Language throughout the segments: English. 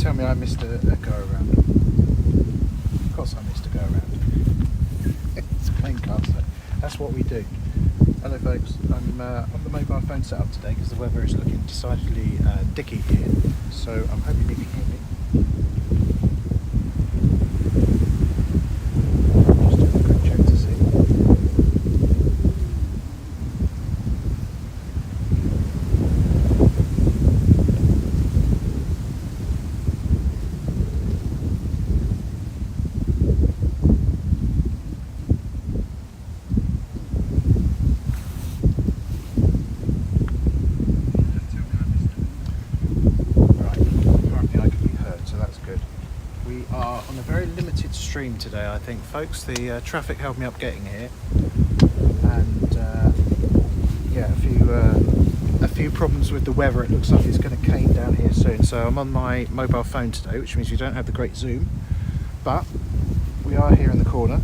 tell me I missed a go around. Of course I missed a go around. It's a plane car, so that's what we do. Hello folks, I'm on the mobile phone setup today because the weather is looking decidedly dicky here, so I'm hoping you can hear me. Just doing a quick check to see. Stream today, I think, folks. The traffic held me up getting here, and yeah, a few problems with the weather. It looks like it's going to cane down here soon, so I'm on my mobile phone today, which means we don't have the great zoom, but we are here in the corner,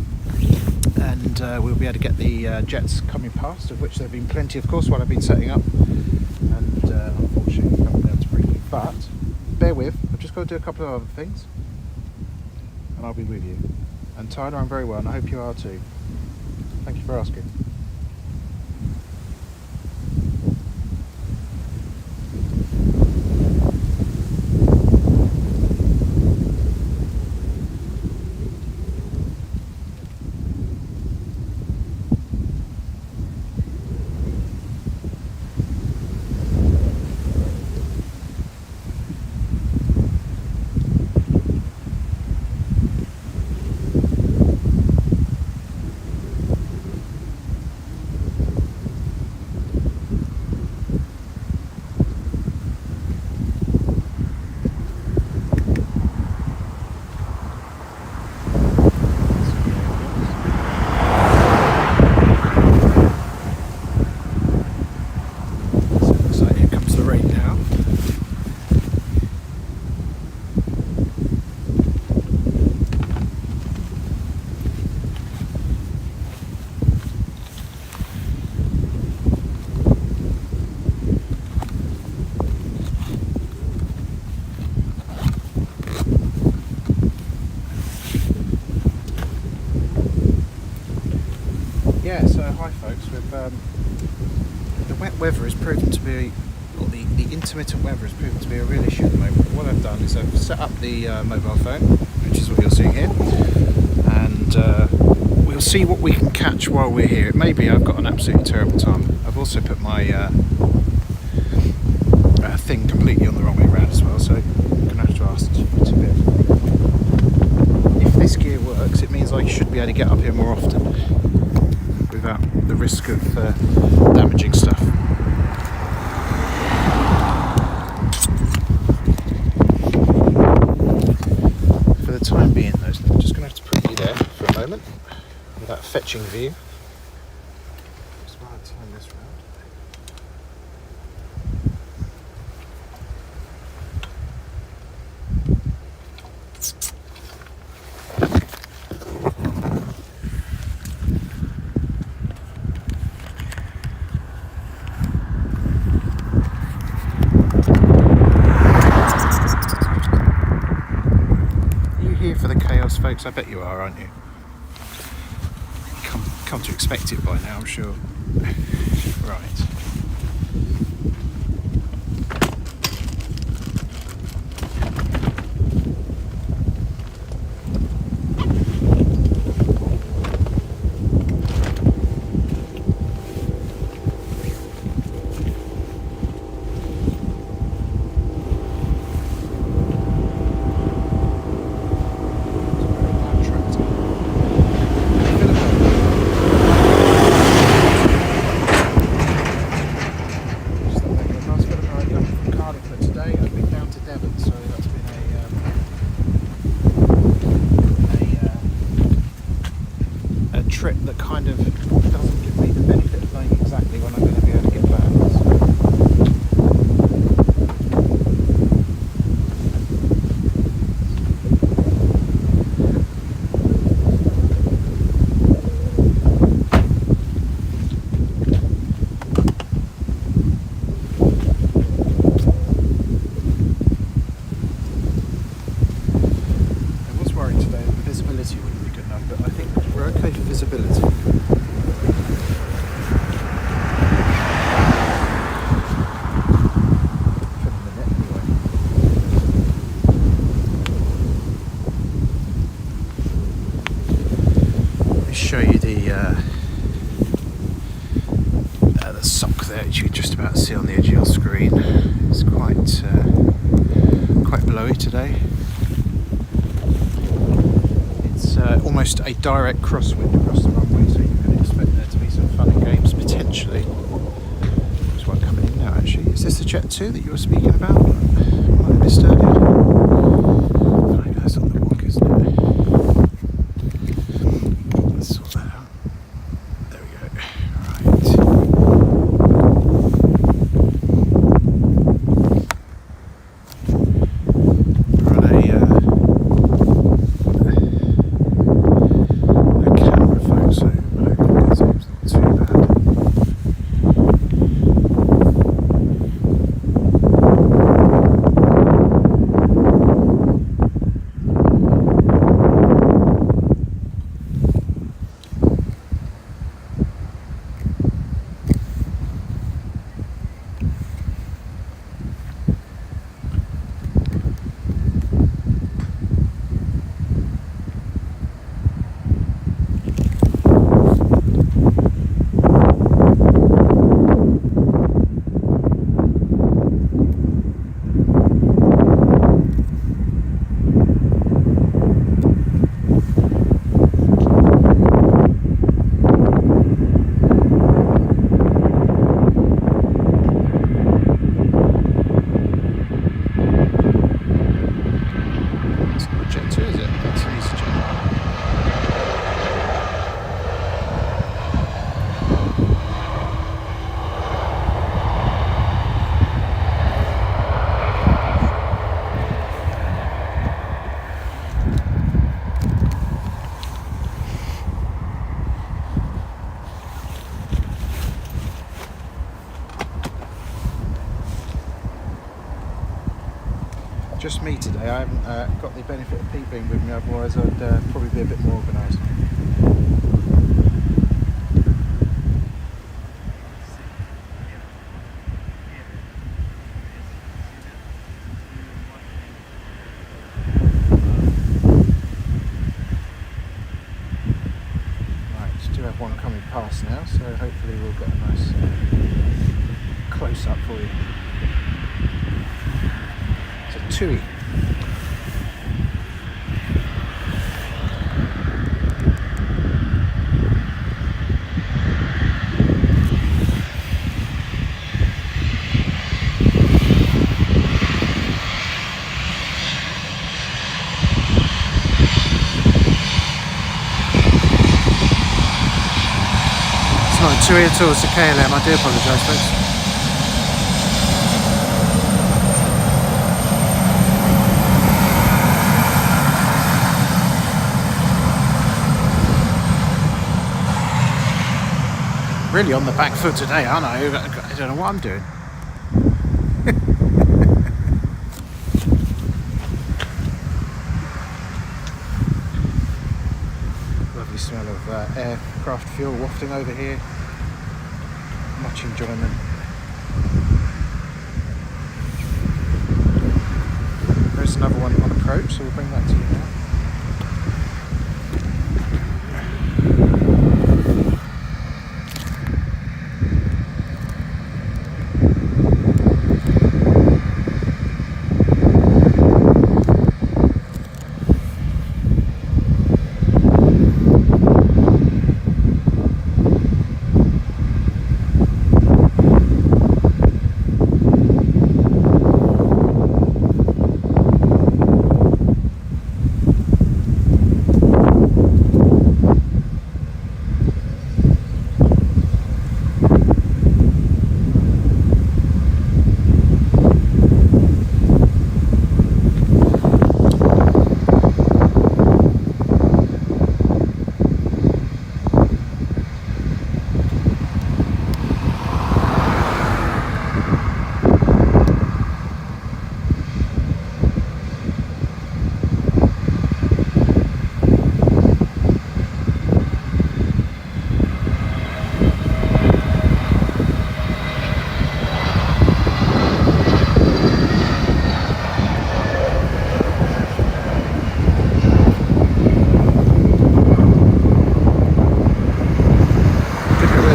and we'll be able to get the jets coming past, of which there have been plenty, of course, while I've been setting up, and unfortunately we haven't been able to bring you, but bear with, I've just got to do a couple of other things and I'll be with you. And Tyler, I'm very well, and I hope you are too. Thank you for asking. Yeah, so hi folks, the wet weather has proven to be, or the intermittent weather has proven to be a real issue at the moment. What I've done is I've set up the mobile phone, which is what you're seeing here, and we'll see what we can catch while we're here. It may be I've got an absolutely terrible time. I've also put my thing completely on the wrong way around as well, so I'm going to have to ask you to bit. If this gear works, it means I should be able to get up here more often without the risk of damaging stuff. For the time being though, I'm just going to have to put you there for a moment with that fetching view. Just want to turn this round. Folks, I bet you are, aren't you? Come to expect it by now, I'm sure. Right. direct crosswind across the runway, so you can expect there to be some fun and games potentially. There's one coming in now actually. Is this the Jet 2 that you were speaking about? Might have missed earlier. I think that's on the walk, isn't it? Let's sort that out. There we go. Just me today. I haven't got the benefit of Pete being with me, otherwise I'd probably be a bit more organised. Right, do have one coming past now, so hopefully we'll get a nice close-up for you. Tui. It's not a Tui at all, it's a KLM. I do apologise, folks. Really on the back foot today, aren't I? I don't know what I'm doing. Lovely smell of aircraft fuel wafting over here. Much enjoyment. There's another one on approach, so we'll bring that to you now.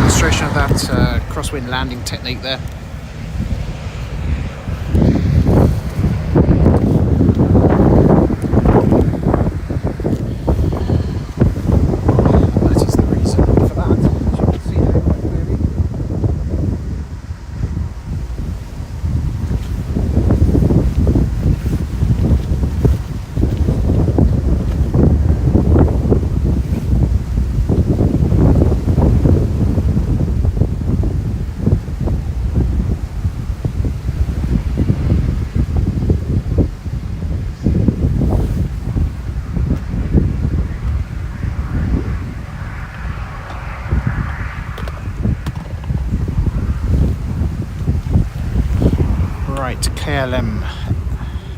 Demonstration of that crosswind landing technique there. Right, KLM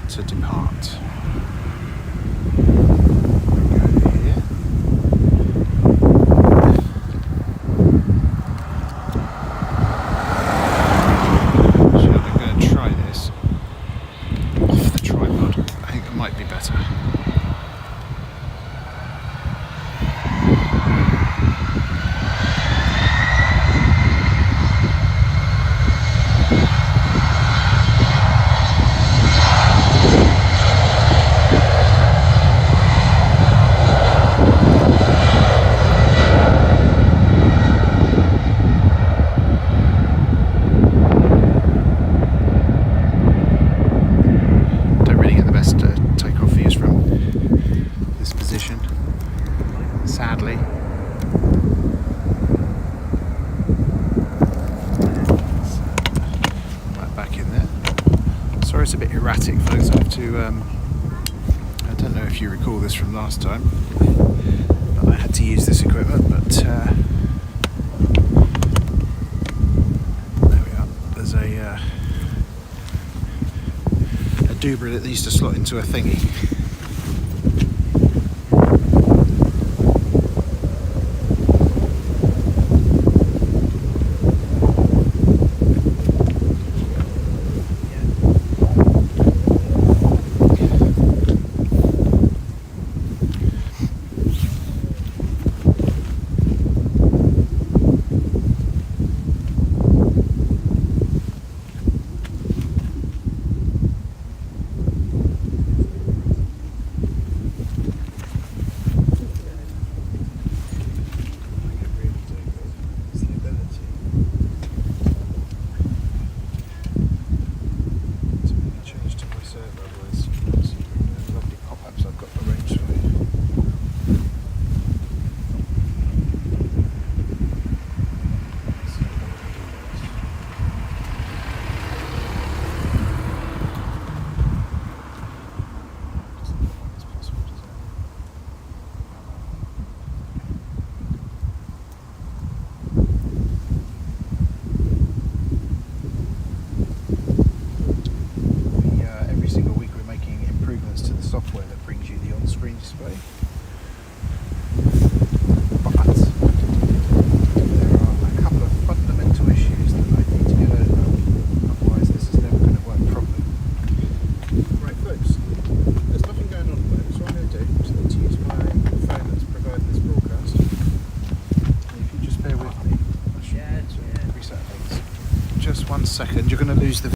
to depart. Go here. So I'm going to try this off the tripod. I think it might be better. Takeoff views from this position, sadly. Right back in there. Sorry it's a bit erratic, folks. I have to, I don't know if you recall this from last time, but I had to use this equipment, but there we are. There's a doobra that needs to slot into a thingy. Software that brings you the on-screen display, but there are a couple of fundamental issues that I need to get over, otherwise this is never going to work properly. Right folks, there's nothing going on at the moment, so what I'm going to do is need to use my phone that's providing this broadcast, and if you just bear with me, I should be able to reset things. Just 1 second, you're going to lose the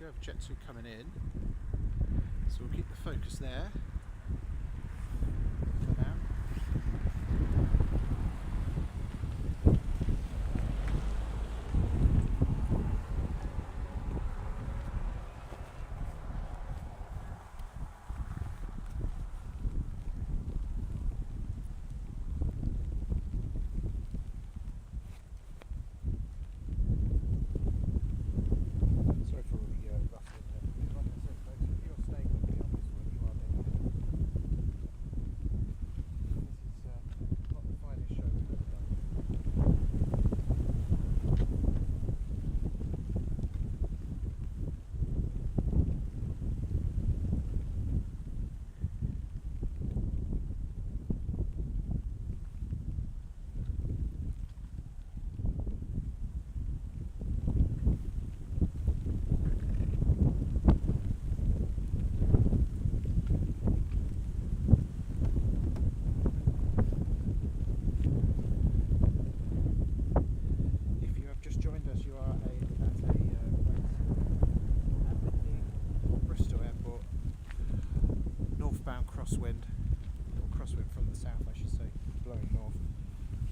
do have Jet 2 coming in, so we'll keep the focus there for now. Crosswind, or crosswind from the south I should say, blowing north,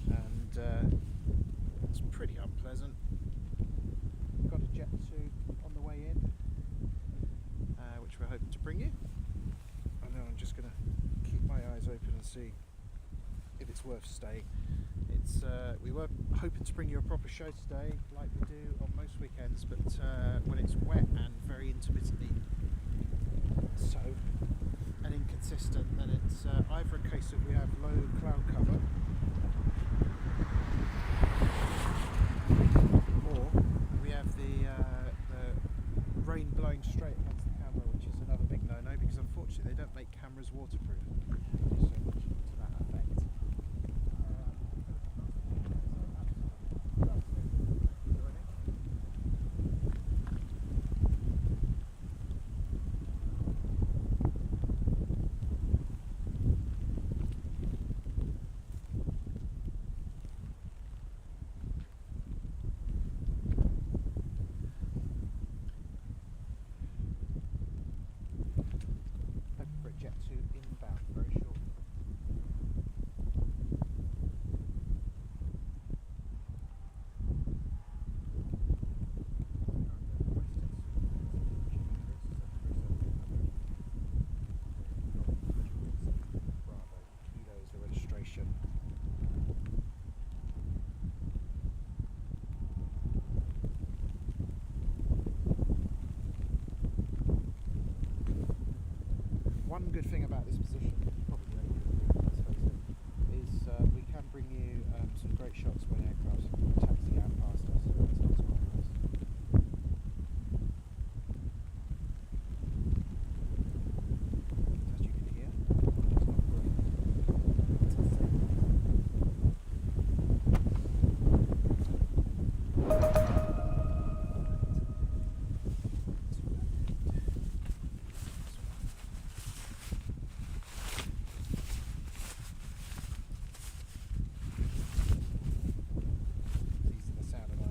and it's pretty unpleasant. Got a Jet 2 on the way in, which we're hoping to bring you. I know I'm just going to keep my eyes open and see if it's worth staying. We were hoping to bring you a proper show today like we do on most weekends, but when it's wet and very intermittently so and inconsistent, then it's either a case of we have low cloud cover or we have the rain blowing straight against the camera, which is another big no-no because unfortunately they don't make cameras waterproof. So much to that effect. Jet 2 inbound very shortly. Bravo, Kilo is the registration. One good thing about this position, probably only good thing, let's face it, is we can bring you some great shots when aircraft taxi out past us. So that's quite nice. As you can hear, it's not great. These are the sound of my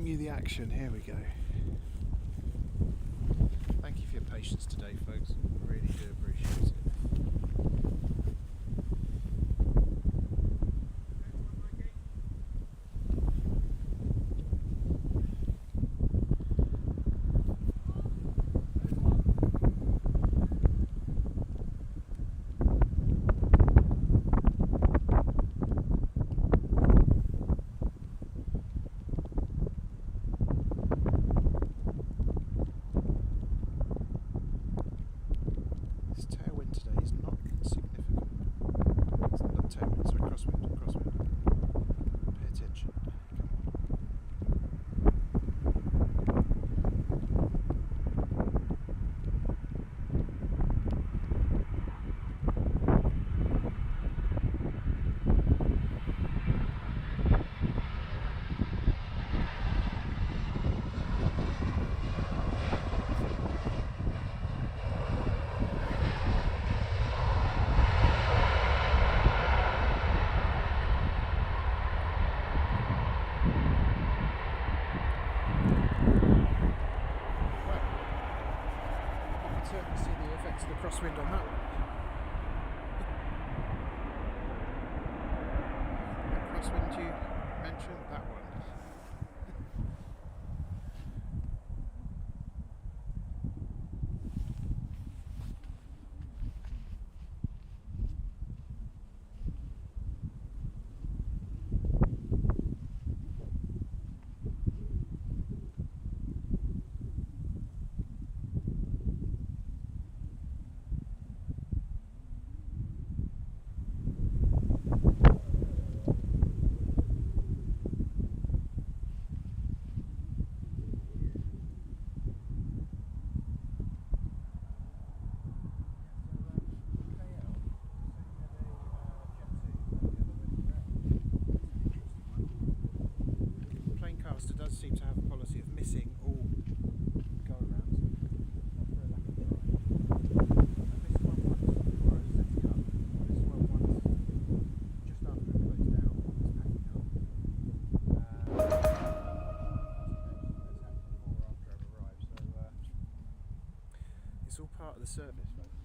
bring you the action. Here we go. Thank you for your patience today, folks. I really do appreciate it. Crosswind on that one. What crosswind you mentioned? That one. Does seem to have a policy of missing all go-arounds, not for a lack of trying. And this one once before I was setting up, this one once just after it closed down, it was packing up. That's happened before or after I've arrived, so it's all part of the service, folks.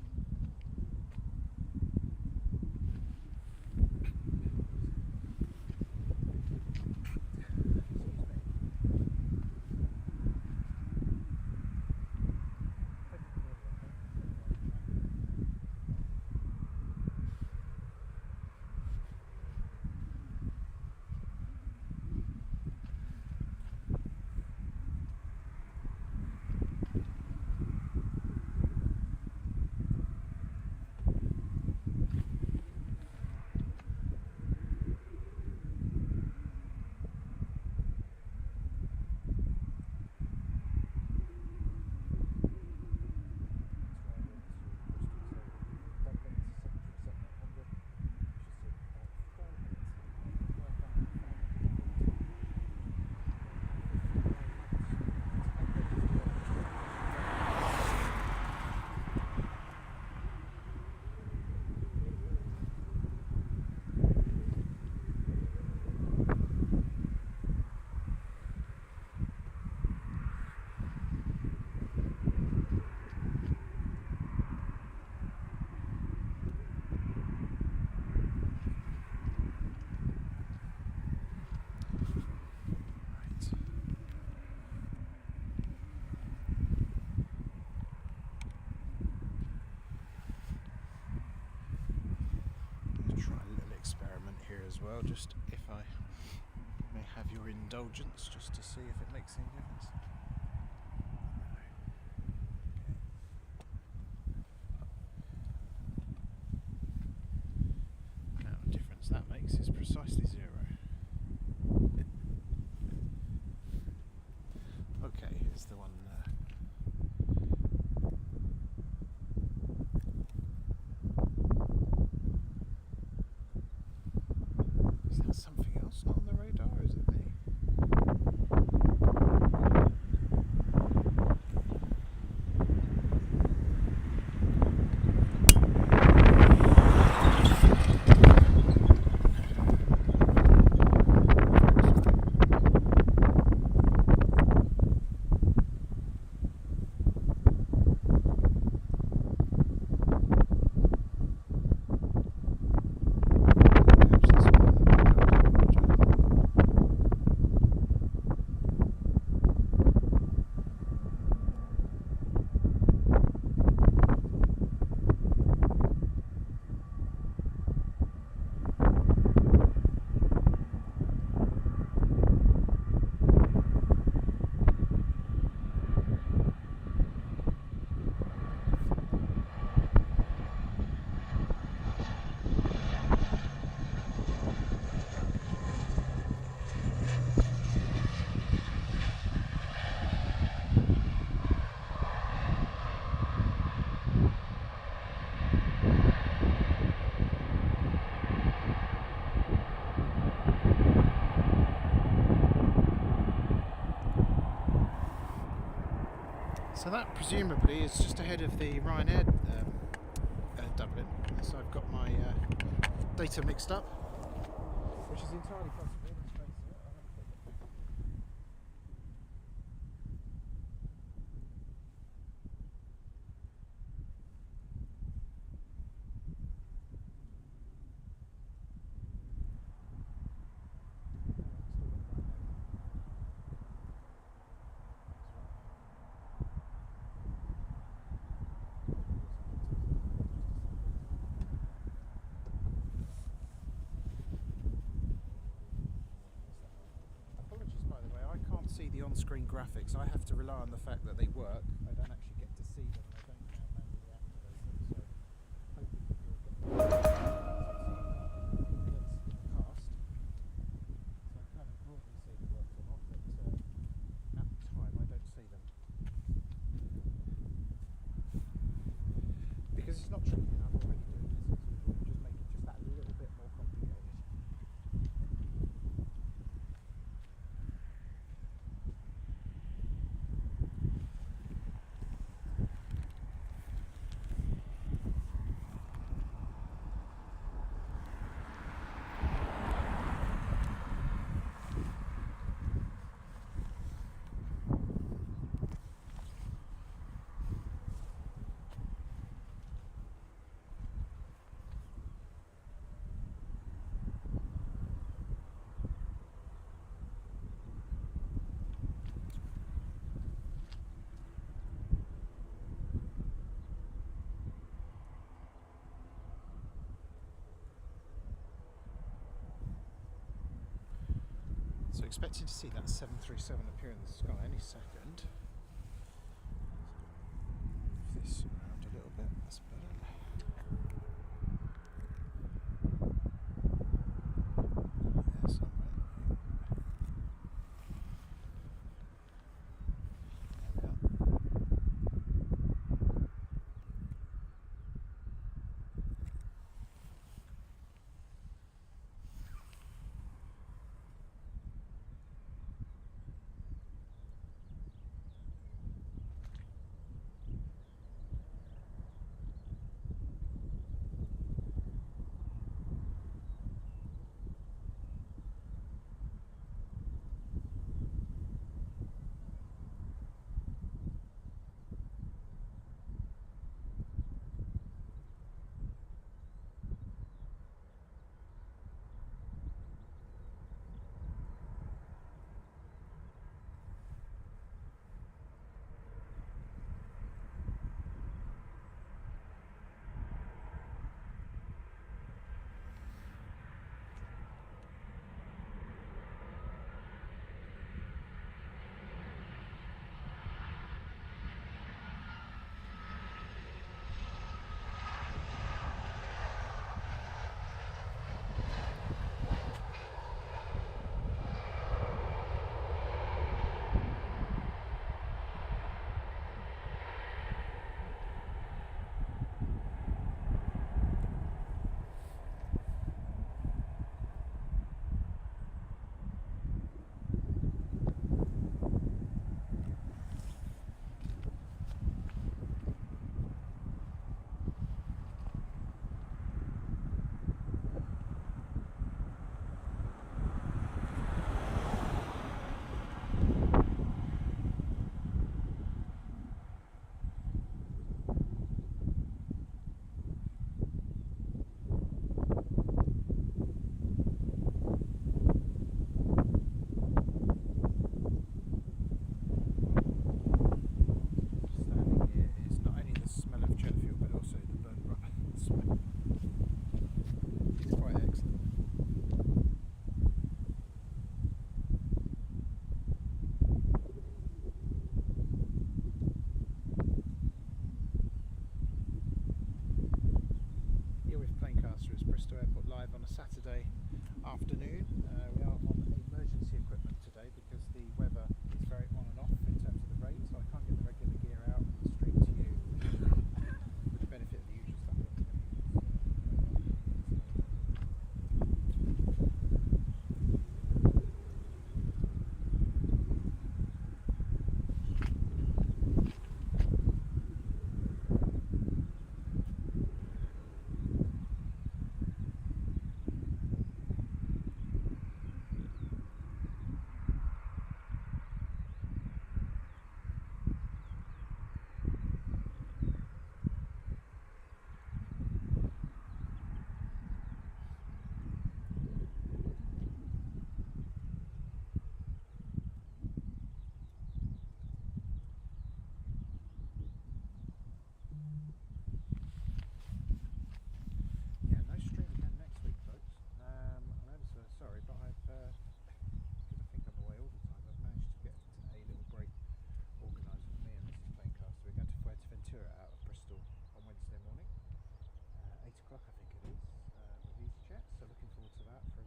As well, just if I may have your indulgence, just to see if it makes any difference. Now, the difference that makes is precisely 0. Okay, here's the one. Something else not on the radar, is it me? So that presumably is just ahead of the Ryanair Dublin. So I've got my data mixed up, which is entirely possible. Let's face it. I'll have a quick look. Apologies, by the way, I can't see the on-screen graphics. I have to rely on the fact that they work. I don't actually get to see them, and I don't now manually activate them. So hopefully you'll get cast. So I kind of broadly see if it works or not, but at the time I don't see them. Because it's not tricky enough already doing this, it's just make it just that little bit more complicated. So expecting to see that 737 appear in the sky any second. Move this around a little bit, that's better. There somewhere. There we are. Bristol Airport live on a Saturday afternoon. We are on emergency equipment today because the weather is very on and off in terms of the rain, so I can't get the regular gear out and stream to you with the benefit of the usual stuff.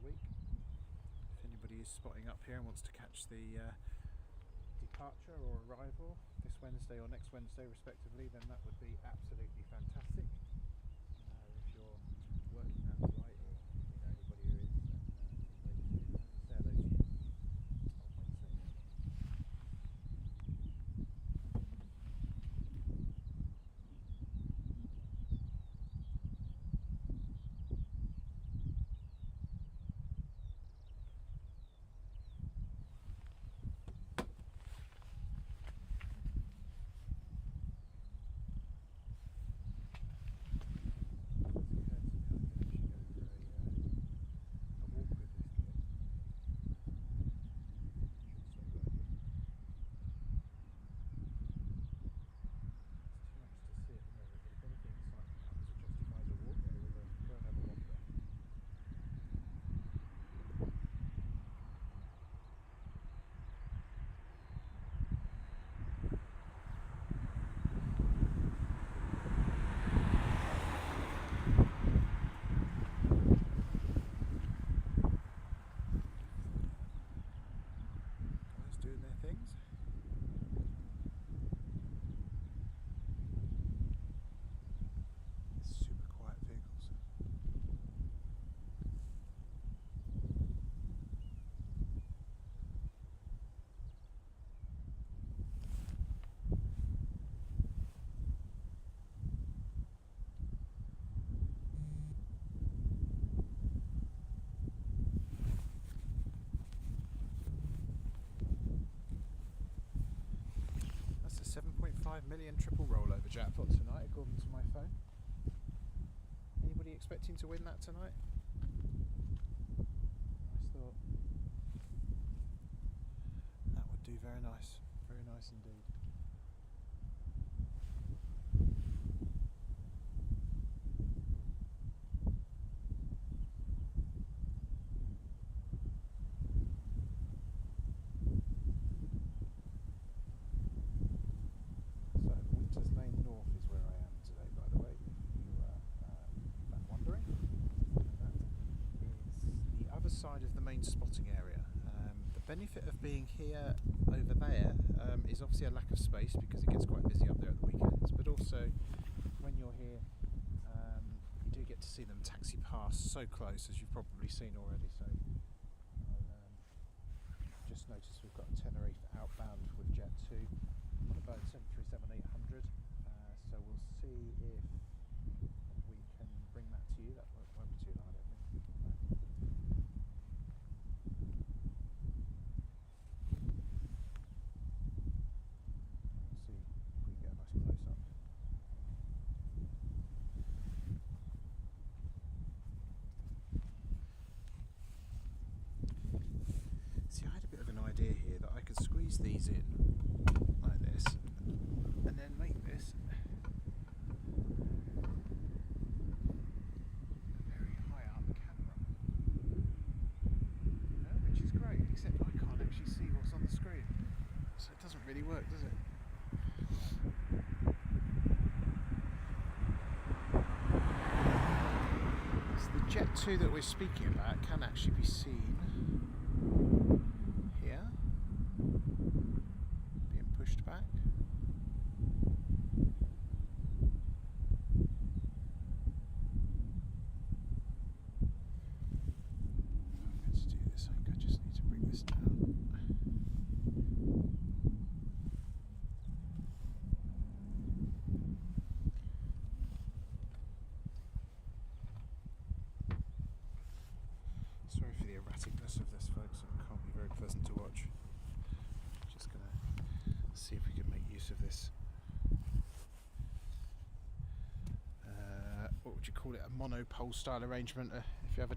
the week. If anybody is spotting up here and wants to catch the departure or arrival this Wednesday or next Wednesday respectively, then that would be absolutely fantastic. If you're working that flight or you know anybody who is, then it'd be great to say hello to you on Wednesday. Doing their things. Super quiet vehicles. That's a 7.5 million triple rollover jackpot tonight, according to my phone. Anybody expecting to win that tonight? Nice thought. That would do very nice indeed. North is where I am today, by the way, if you are wondering. That is the other side of the main spotting area. The benefit of being here over there is obviously a lack of space because it gets quite busy up there at the weekends, but also when you're here you do get to see them taxi past so close, as you've probably seen already. So I'll just noticed we've got a Tenerife outbound with Jet 2 on a Boeing 737-800. So we'll see if we can bring that to you. That won't be too long, I don't think. We'll see if we can get a nice close up. See, I had a bit of an idea here that I could squeeze these in like this and then make this except I can't actually see what's on the screen, so it doesn't really work, does it? So the Jet 2 that we're speaking about can actually be seen here, being pushed back. Sorry for the erraticness of this, folks. It can't be very pleasant to watch. Just going to see if we can make use of this. What would you call it? A monopole style arrangement. If you have a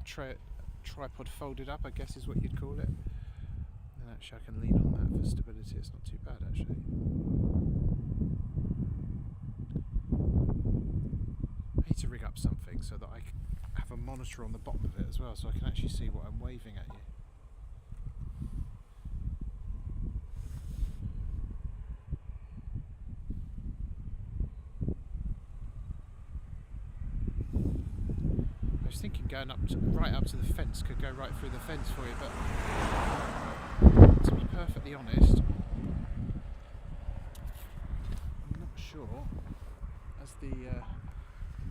tripod folded up, I guess is what you'd call it. Then actually I can lean on that for stability. It's not too bad, actually. I need to rig up something so that I can have a monitor on the bottom of it as well, so I can actually see what I'm waving at you. was thinking going right up to the fence could go right through the fence for you, but to be perfectly honest, I'm not sure as the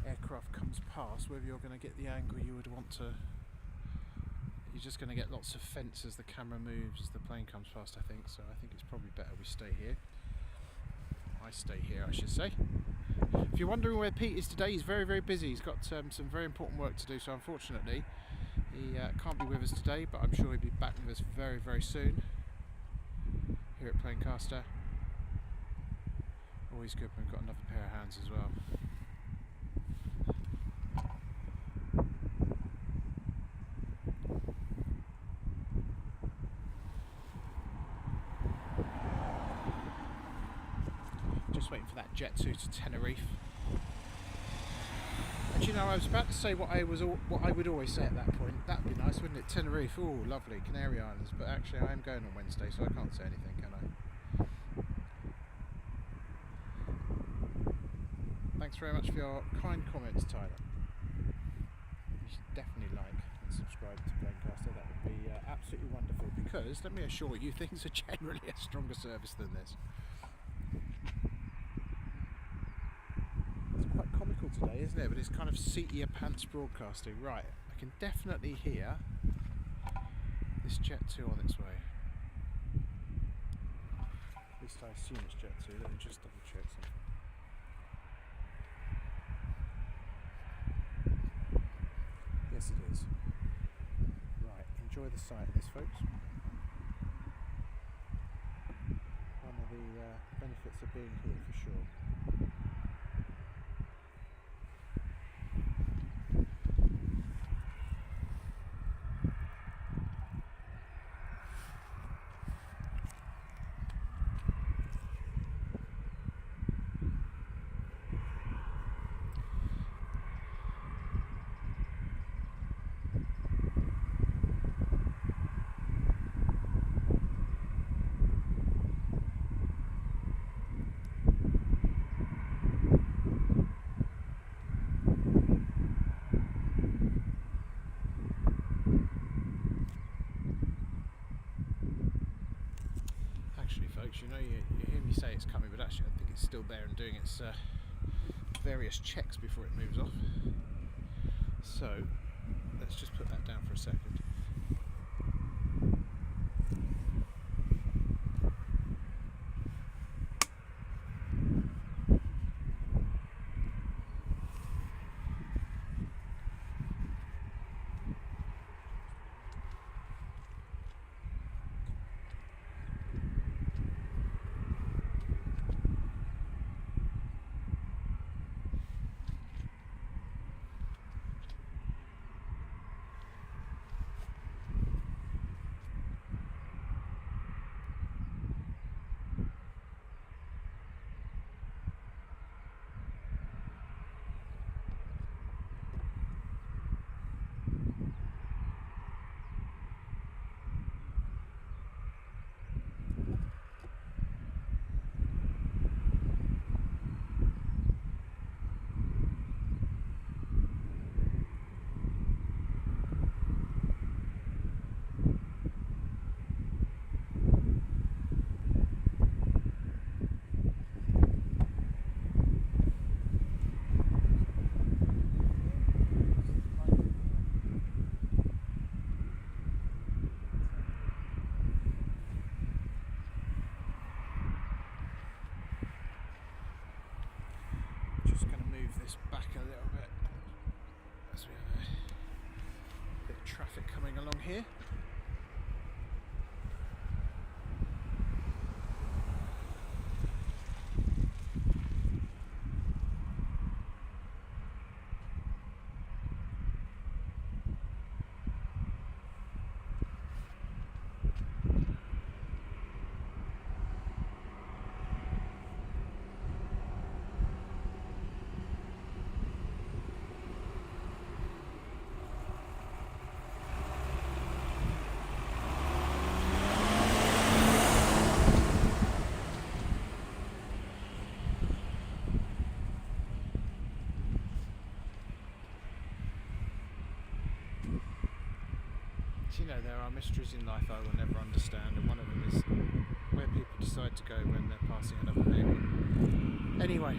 aircraft comes past whether you're going to get the angle you would want to. You're just going to get lots of fence as the camera moves as the plane comes past, I think, so I think it's probably better we stay here. I stay here, I should say. If you're wondering where Pete is today, he's very, very busy. He's got some very important work to do, so unfortunately he can't be with us today, but I'm sure he'll be back with us very, very soon here at Planecaster. Always good when we've got another pair of hands as well. Just waiting for that jet to Tenerife. And you know, I was about to say what I would always say at that point. That'd be nice, wouldn't it? Tenerife, oh, lovely, Canary Islands. But actually, I am going on Wednesday, so I can't say anything, can I? Thanks very much for your kind comments, Tyler. You should definitely like and subscribe to Planecaster. That would be absolutely wonderful. Because let me assure you, things are generally a stronger service than this. Quite comical today, isn't it? But it's kind of seat your pants broadcasting. Right, I can definitely hear this Jet 2 on its way. At least I assume it's Jet 2. Let me just double check something. Yes, it is. Right, enjoy the sight of this, folks. One of the benefits of being here for sure. You know, you hear me say it's coming, but actually I think it's still there and doing its various checks before it moves off. So let's just put that down for a second. This back a little bit as we have a bit of traffic coming along here. You know, there are mysteries in life I will never understand, and one of them is where people decide to go when they're passing another vehicle. Anyway,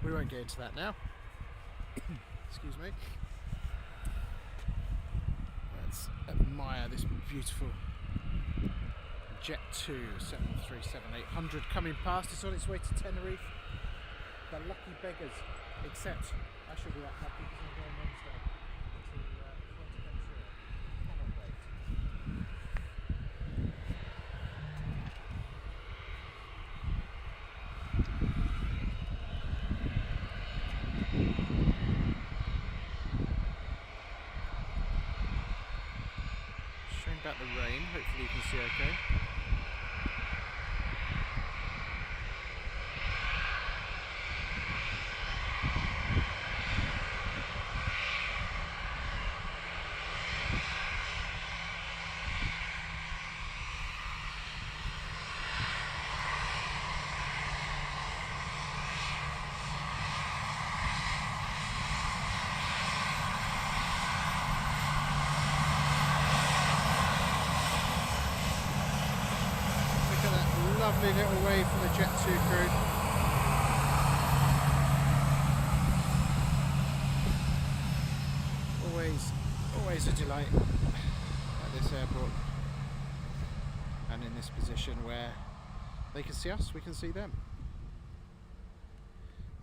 we won't get into that now. Excuse me. Let's admire this beautiful Jet 2 737-800 coming past. It's on its way to Tenerife. The lucky beggars, except I should be that lucky because I'm going Wednesday to Fuerteventura. Cannot wait. Showing back the rain, hopefully you can see okay. Lovely little wave from the Jet 2 crew. Always a delight at this airport and in this position where they can see us, we can see them.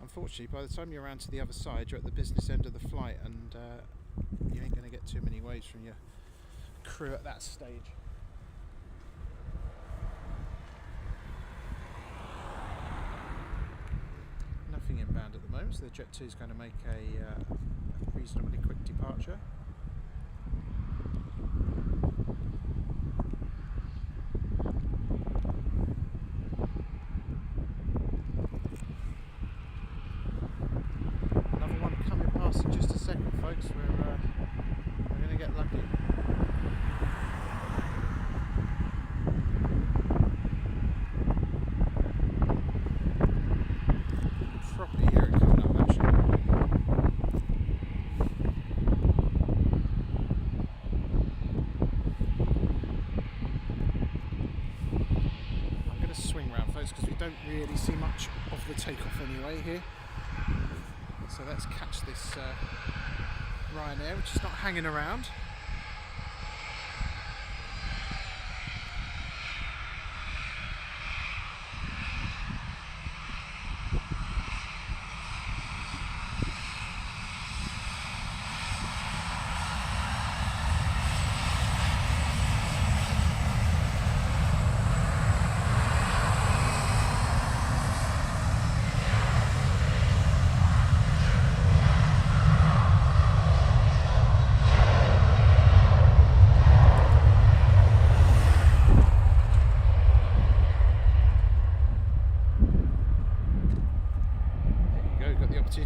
Unfortunately, by the time you're around to the other side, you're at the business end of the flight, and you ain't going to get too many waves from your crew at that stage. Nothing inbound at the moment, so the Jet 2 is going to make a reasonably quick departure. Another one coming past in just a second, folks. We're going to get lucky. Because we don't really see much of the takeoff anyway here, so let's catch this Ryanair, which is not hanging around.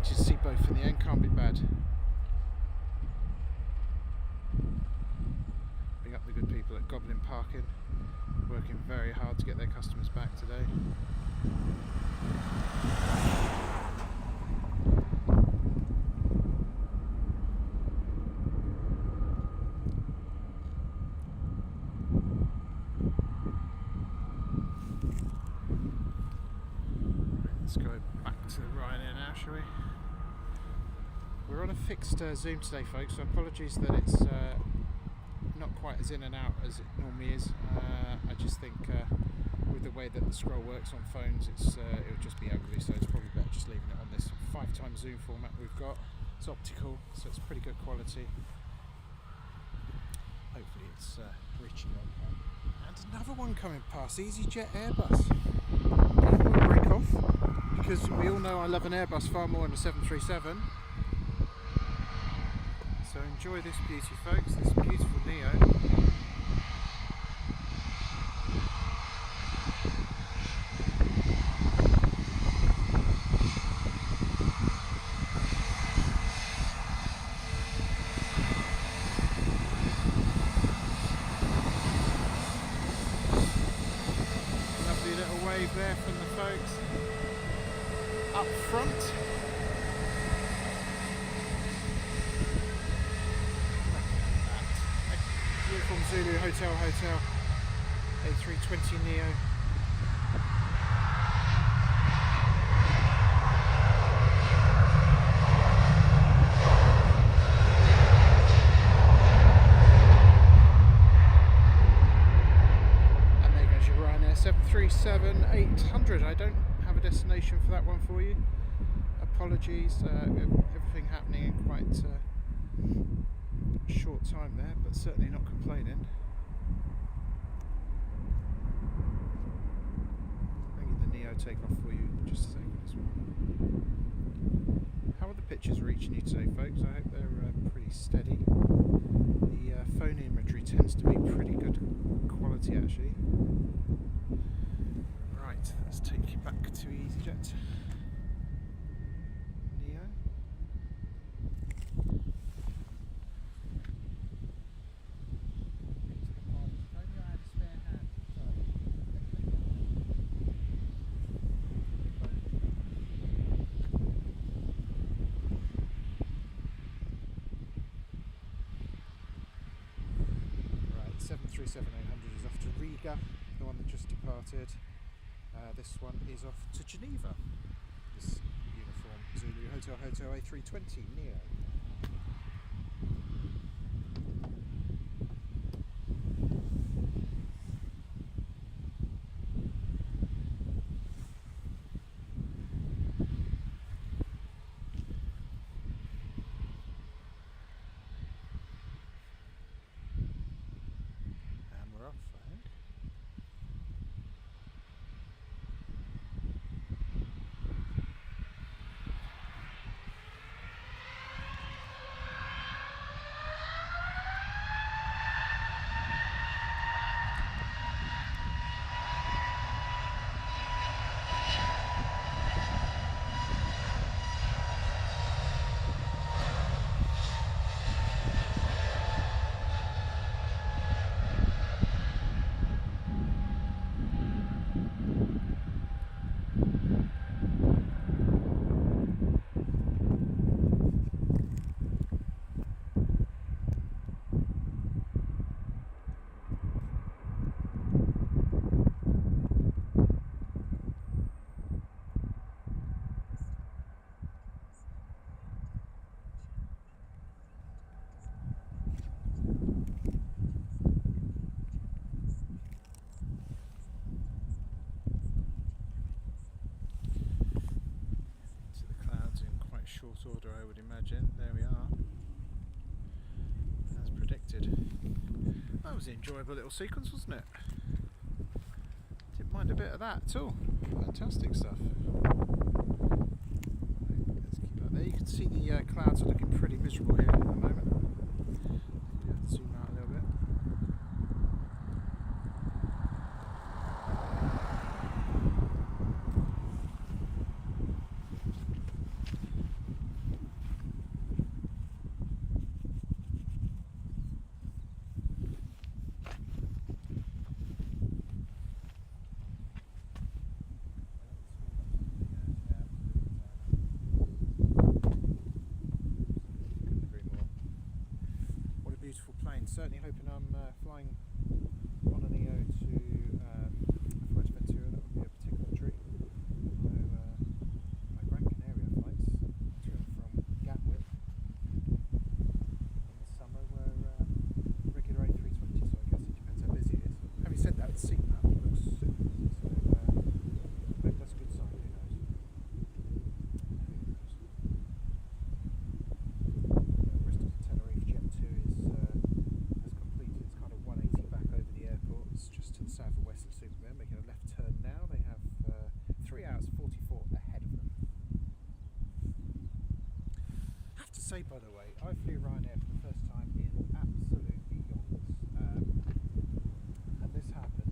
To see both in the end, can't be bad. Big up the good people at Goblin Parking, working very hard to get their customers back today. Right, let's go back to the Ryanair now, shall we? We're on a fixed zoom today, folks, so apologies that it's not quite as in and out as it normally is. I just think with the way that the scroll works on phones, it'll just be ugly, so it's probably better just leaving it on this 5x zoom format we've got. It's optical, so it's pretty good quality. Hopefully it's reaching on. And another one coming past, EasyJet Airbus. We'll break off, because we all know I love an Airbus far more than a 737. So enjoy this beauty, folks, this beautiful Neo. Lovely little wave there from the folks up front. Zulu Hotel Hotel A320 Neo. And there goes your Ryanair 737-800. I don't have a destination for that one for you. Apologies, everything happening in quite short time there, but certainly not complaining. Maybe the Neo take off for you in just a second as well. How are the pictures reaching you today, folks? I hope they're pretty steady. The phone imagery tends to be pretty good quality actually. Right, let's take you back to EasyJet. Neo. Right, 737-800 is off to Riga, the one that just departed. This one is off to Geneva. This uniform Zulu Hotel Hotel A320 Neo. And we're off, I think. Short order, I would imagine. There we are, as predicted. That was an enjoyable little sequence, wasn't it? Didn't mind a bit of that at all. Fantastic stuff. Let's keep that there. You can see the clouds are looking pretty miserable here at the moment. Zoom out a little bit. Beautiful plane. Certainly hoping I'm flying on a Neo to Fuerteventura. That would be a particular treat. Although my Gran Canaria flights to and from Gatwick in the summer were regular A320, so I guess it depends how busy it is. Having said that, the seat map looks super busy, so maybe that's a good sign. Who knows? Bristol to Tenerife Jet 2 has completed its kind of 180 back over the airport. It's just to the south of Western Superman, making a left turn now. They have 3 hours 44 ahead of them. I have to say, by the way, I flew Ryanair for the first time in absolutely yonks. And this happened.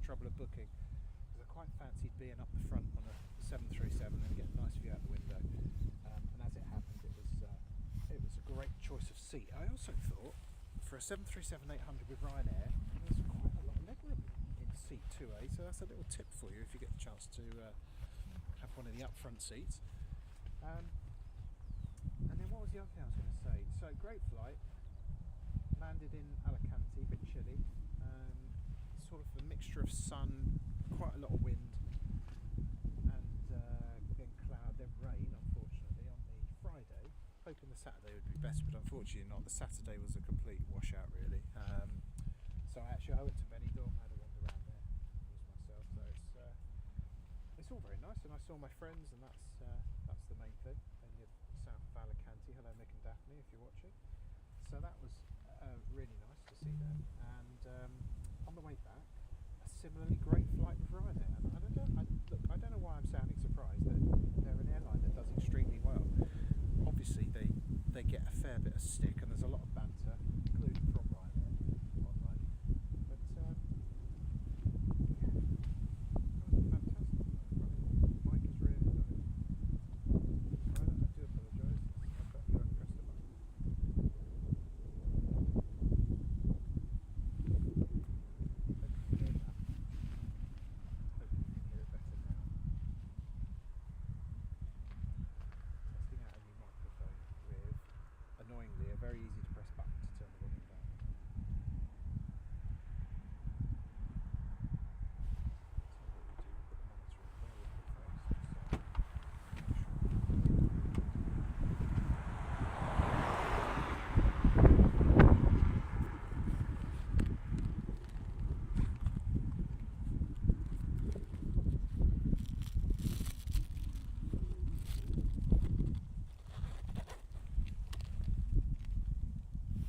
trouble of booking, because I quite fancied being up the front on a 737 and get a nice view out the window. And as it happened, it was a great choice of seat. I also thought for a 737-800 with Ryanair, there's quite a lot of legroom in seat 2A, so that's a little tip for you if you get the chance to have one of the up front seats. And then what was the other thing I was going to say? So great flight, landed in Alicante, a bit chilly, sort of a mixture of sun, quite a lot of wind, and then cloud, then rain, unfortunately, on the Friday. Hoping the Saturday would be best, but unfortunately not. The Saturday was a complete washout, really. So I went to Benidorm, had a wander around there, amused myself. So it's all very nice, and I saw my friends, and that's the main thing. They live south of Alicante. Hello, Nick and Daphne, if you're watching. So that was really nice to see them. And on the way back, a similarly great flight with Ryanair. And I don't know why I'm sounding surprised. They're an airline that does extremely well. Obviously, they get a fair bit of stick, and there's a lot of banter, including from Ryanair online. But yeah, that was a fantastic flight. Mike is really low. Right, I do apologise. You haven't pressed the button. Annoyingly, a very easy to press button to turn the volume down.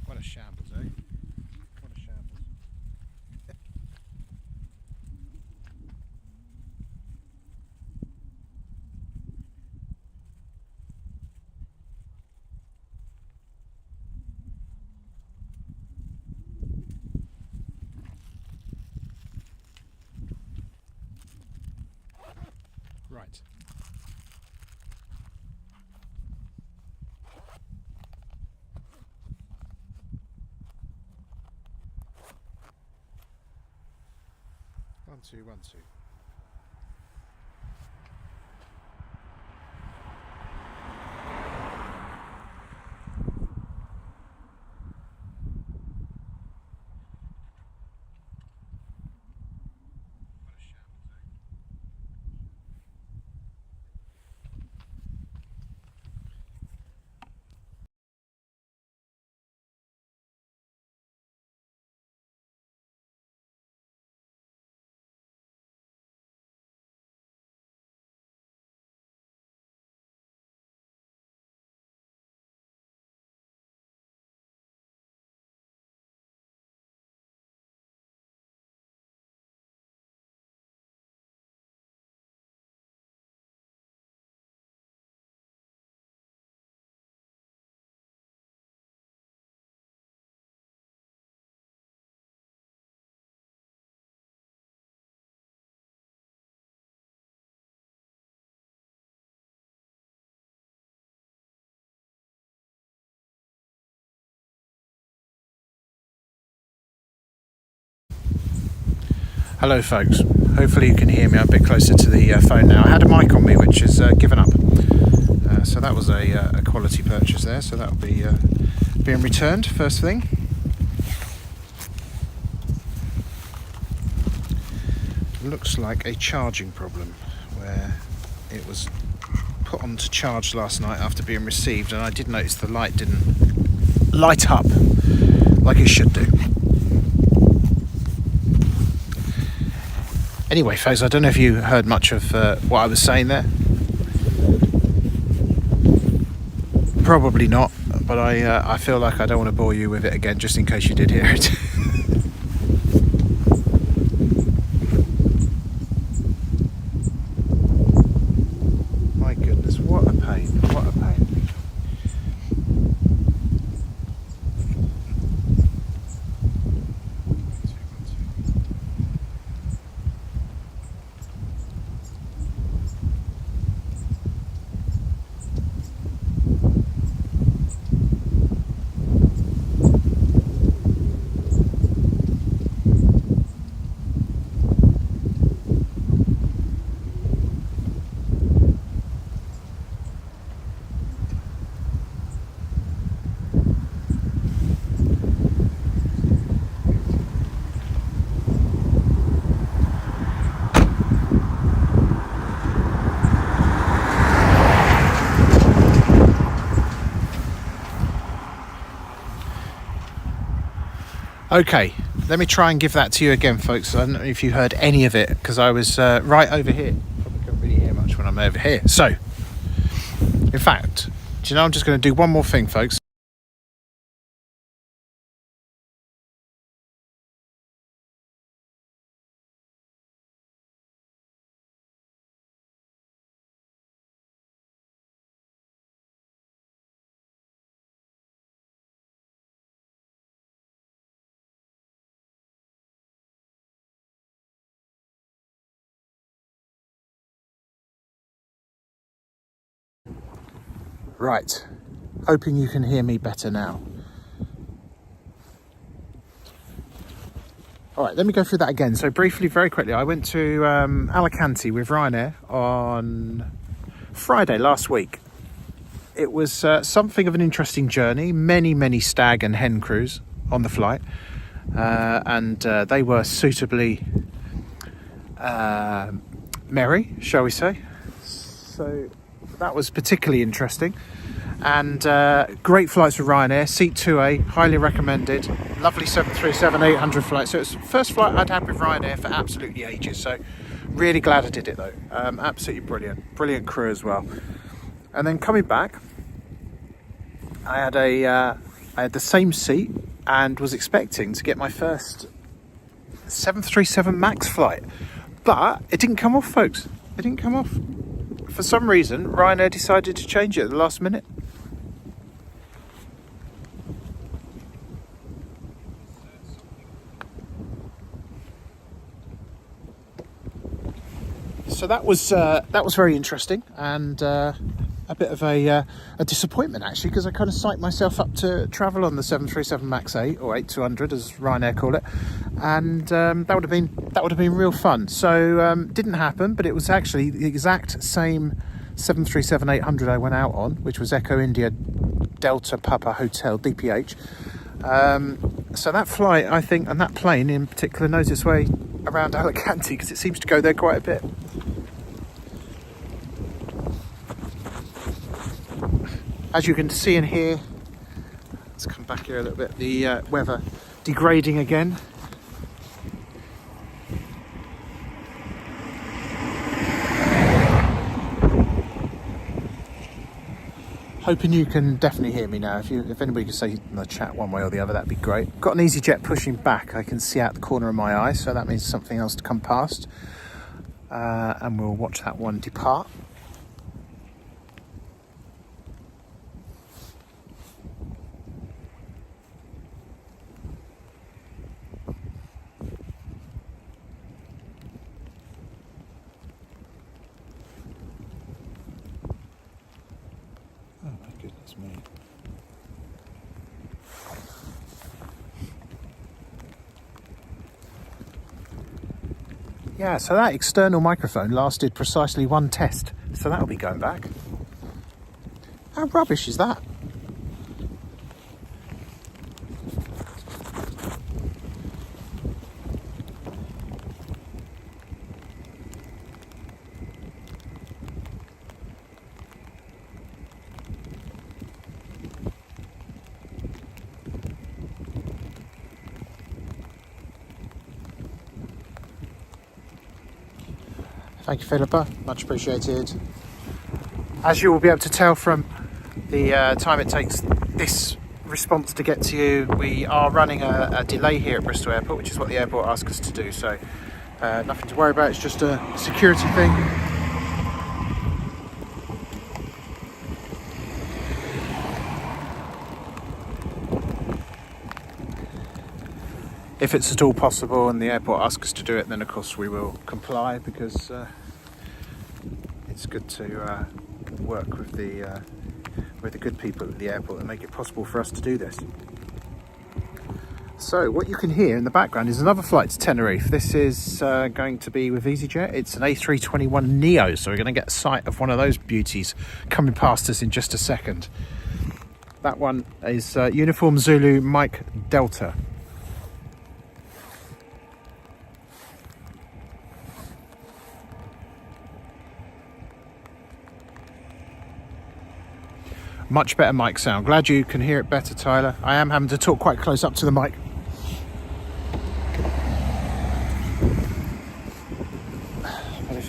What a shambles, eh? What a shambles. Right. One, two, 1, 2. Hello folks, hopefully you can hear me. I'm a bit closer to the phone now. I had a mic on me which has given up, so that was a quality purchase there, so that will be being returned first thing. Looks like a charging problem where it was put on to charge last night after being received, and I did notice the light didn't light up like it should do. Anyway, folks, I don't know if you heard much of what I was saying there. Probably not, but I feel like I don't want to bore you with it again, just in case you did hear it. My goodness, what a pain, what a pain. Okay, let me try and give that to you again, folks. I don't know if you heard any of it because I was right over here. Probably can't really hear much when I'm over here. So, in fact, do you know, I'm just going to do one more thing, folks. Right, hoping you can hear me better now. All right, let me go through that again. So briefly, very quickly, I went to Alicante with Ryanair on Friday last week. It was something of an interesting journey. Many stag and hen crews on the flight, and they were suitably merry, shall we say. So that was particularly interesting. And great flights with Ryanair, seat 2A, highly recommended. Lovely 737-800 flight. So it's the first flight I'd had with Ryanair for absolutely ages. So really glad I did it though. Absolutely brilliant crew as well. And then coming back, I had the same seat and was expecting to get my first 737 MAX flight, but it didn't come off, folks. It didn't come off. For some reason, Ryanair decided to change it at the last minute. So that was very interesting and a bit of a disappointment actually, because I kind of psyched myself up to travel on the 737 MAX 8 or 8200 as Ryanair call it, and that would have been real fun. So didn't happen, but it was actually the exact same 737-800 I went out on, which was Echo India Delta Papa Hotel DPH. So that flight, I think, and that plane in particular, knows its way around Alicante because it seems to go there quite a bit. As you can see and hear, let's come back here a little bit, the weather degrading again. Hoping you can definitely hear me now. If anybody could say in the chat one way or the other, that'd be great. Got an EasyJet pushing back. I can see out the corner of my eye, so that means something else to come past. And we'll watch that one depart. Oh my goodness me. Yeah, so that external microphone lasted precisely one test, so that'll be going back. How rubbish is that? Thank you, Philippa. Much appreciated. As you will be able to tell from the time it takes this response to get to you, we are running a delay here at Bristol Airport, which is what the airport asked us to do. So nothing to worry about. It's just a security thing. If it's at all possible and the airport asks us to do it, then of course we will comply, because it's good to work with the good people at the airport and make it possible for us to do this. So what you can hear in the background is another flight to Tenerife. This is going to be with EasyJet. It's an A321neo, so we're going to get a sight of one of those beauties coming past us in just a second. That one is Uniform Zulu Mike Delta. Much better mic sound. Glad you can hear it better, Tyler. I am having to talk quite close up to the mic.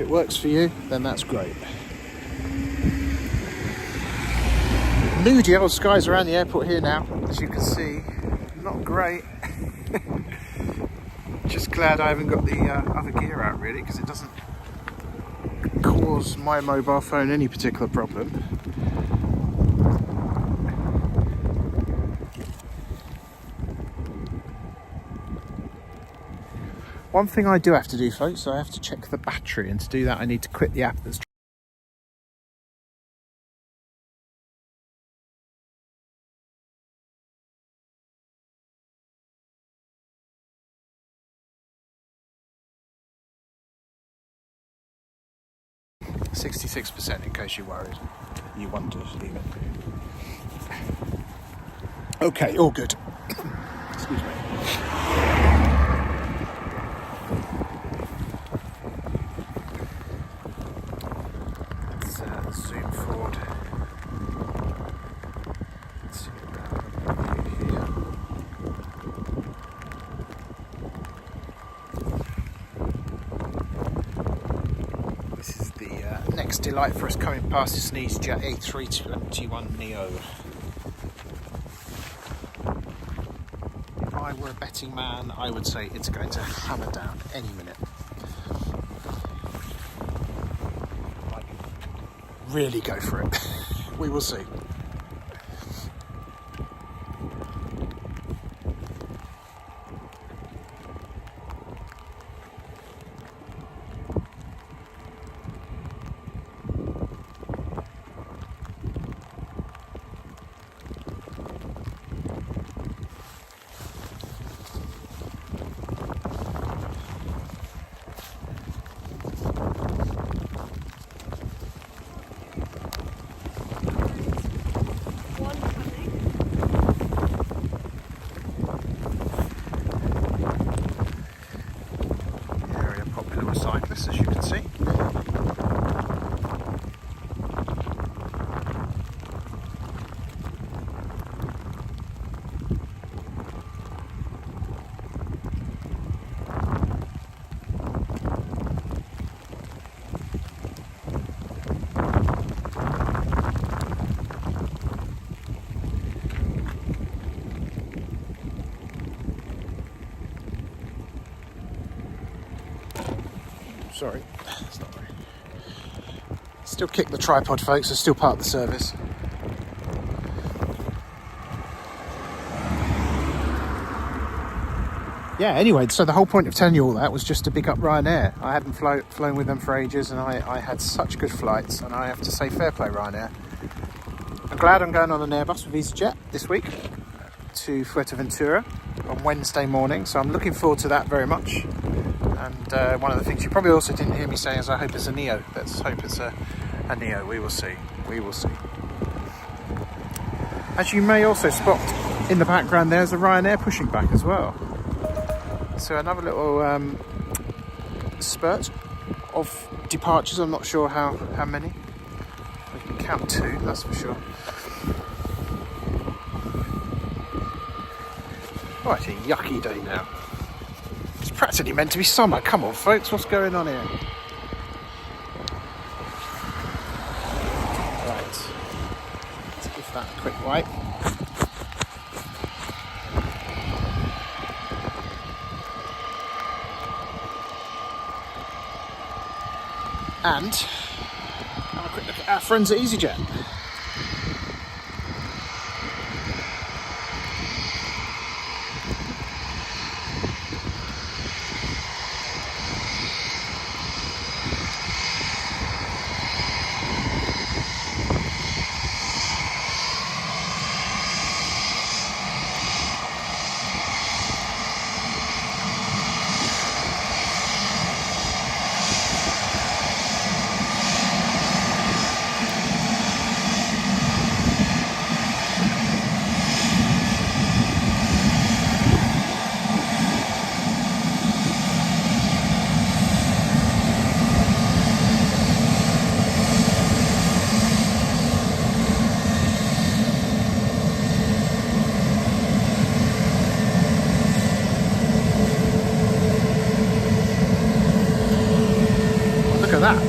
if it works for you, then that's great. Moody old skies around the airport here now, as you can see. Not great. Just glad I haven't got the other gear out really, because it doesn't cause my mobile phone any particular problem. One thing I do have to do, folks, I have to check the battery, and to do that I need to quit the app that's 66% in case you wondered even. Okay, all good. Excuse me. Let's zoom forward. Let's see here. This is the next delight for us coming past this EasyJet A321neo. If I were a betting man, I would say it's going to hammer down any minute. Like, really go for it. We will see. Cyclists, as you can see. Sorry, that's not right. Still kick the tripod, folks. It's still part of the service. Yeah, anyway, so the whole point of telling you all that was just to big up Ryanair. I hadn't flown with them for ages, and I had such good flights, and I have to say fair play, Ryanair. I'm glad I'm going on an Airbus with EasyJet this week to Fuerteventura on Wednesday morning, so I'm looking forward to that very much. And one of the things you probably also didn't hear me say is I hope it's a Neo. Let's hope it's a Neo. We will see. We will see. As you may also spot in the background, there's a Ryanair pushing back as well. So another little spurt of departures. I'm not sure how many. We can count 2, that's for sure. Oh, it's a yucky day now. It's practically meant to be summer. Come on, folks, what's going on here? Right, let's give that a quick wipe. And have a quick look at our friends at EasyJet.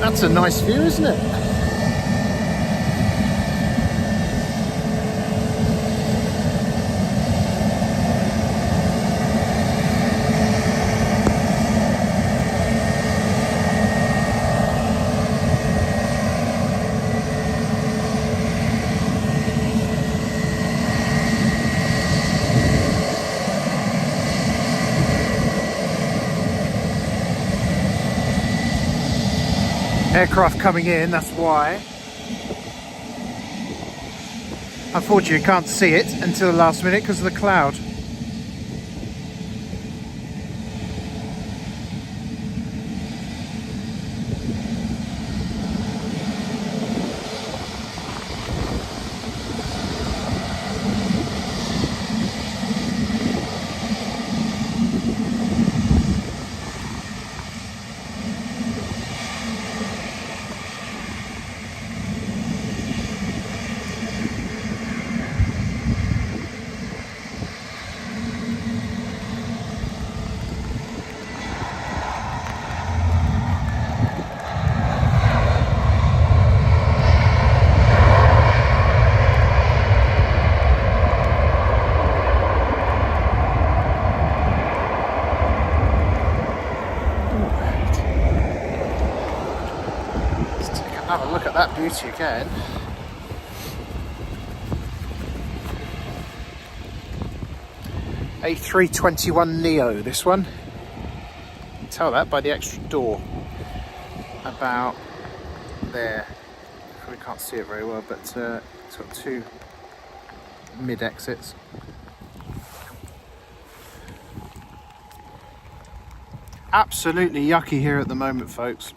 That's a nice view, isn't it? Aircraft coming in, that's why. Unfortunately, you can't see it until the last minute because of the cloud. Have a look at that beauty again. A321neo, this one. You can tell that by the extra door about there. We can't see it very well, but it's got two mid exits. Absolutely yucky here at the moment, folks.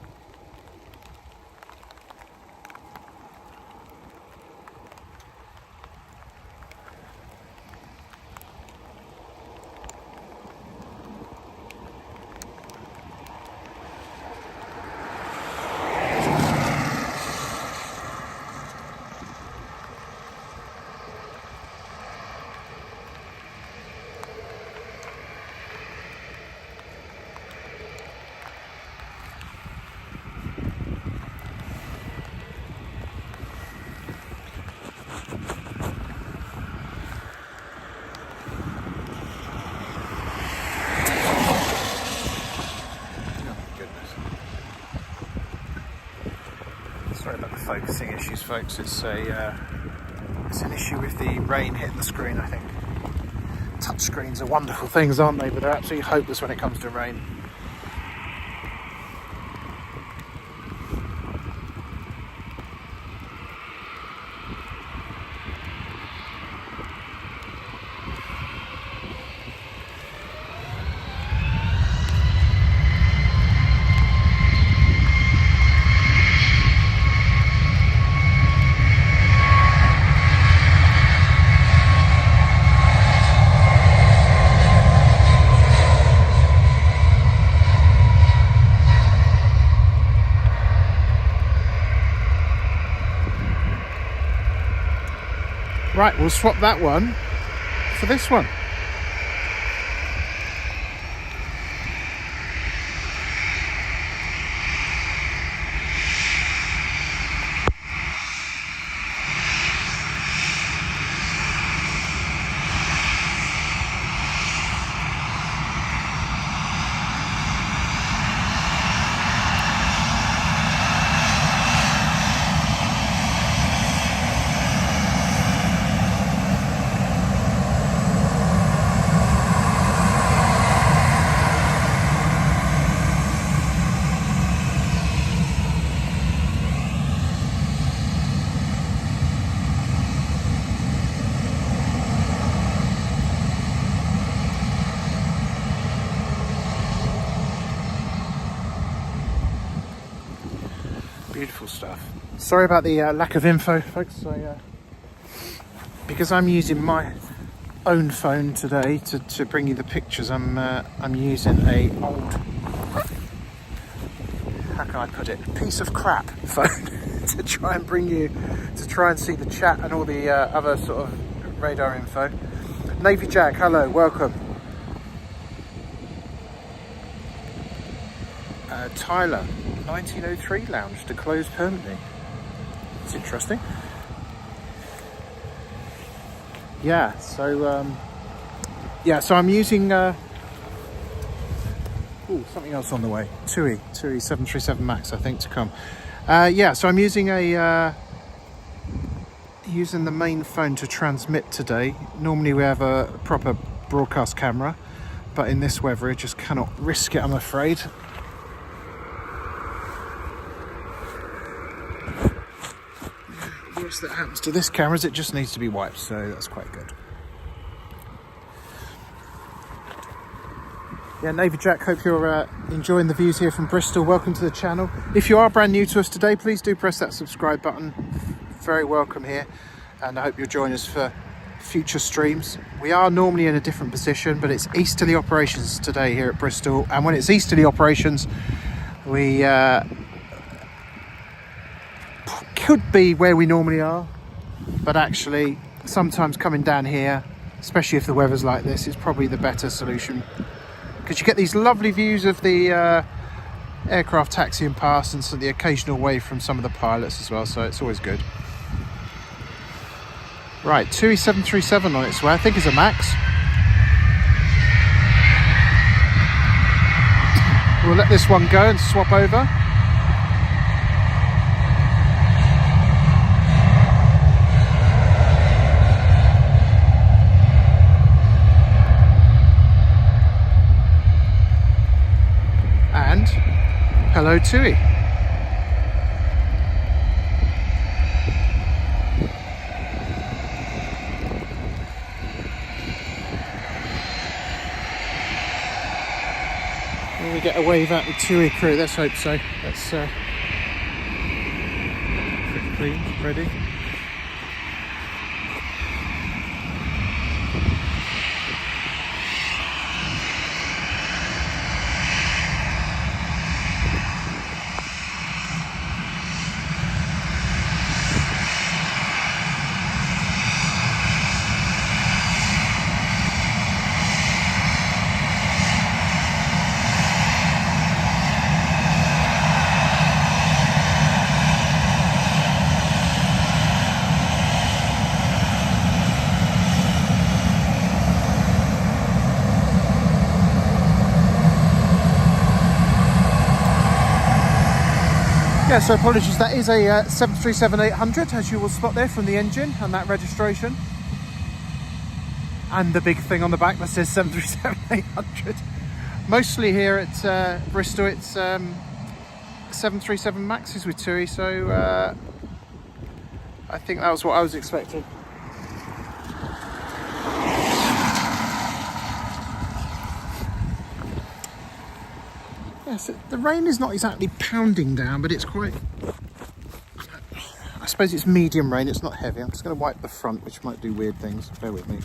Sorry about the focusing issues, folks. It's an issue with the rain hitting the screen, I think. Touch screens are wonderful things, aren't they? But they're absolutely hopeless when it comes to rain. Right, we'll swap that one for this one. Beautiful stuff. Sorry about the lack of info, folks. Because I'm using my own phone today to bring you the pictures. I'm using a old, how can I put it, piece of crap phone to try and see the chat and all the other sort of radar info. Navy Jack, hello, welcome. Tyler, 1903 lounge to close permanently. It's interesting. Yeah, so I'm using something else on the way. TUI 737 Max, I think, to come. So I'm using using the main phone to transmit today. Normally we have a proper broadcast camera, but in this weather I just cannot risk it, I'm afraid. The worst that happens to this camera is it just needs to be wiped, so that's quite good. Yeah, Navy Jack, hope you're enjoying the views here from Bristol. Welcome to the channel. If you are brand new to us today, please do press that subscribe button. Very welcome here, and I hope you'll join us for future streams. We are normally in a different position, but it's easterly operations today here at Bristol, and when it's easterly operations, we could be where we normally are, but actually sometimes coming down here, especially if the weather's like this, is probably the better solution, because you get these lovely views of the aircraft taxiing past and so the occasional wave from some of the pilots as well, so it's always good. Right, TUI 737 on its way, I think it's a Max. We'll let this one go and swap over. And hello TUI. We get a wave out the TUI crew, let's hope so. Let's clean, ready. Yeah, so apologies, that is a 737-800, as you will spot there from the engine and that registration. And the big thing on the back that says 737-800. Mostly here at Bristol, it's 737 Maxes with TUI, so I think that was what I was expecting. Yes, the rain is not exactly pounding down, but it's quite, I suppose it's medium rain, it's not heavy. I'm just going to wipe the front, which might do weird things. Bear with me.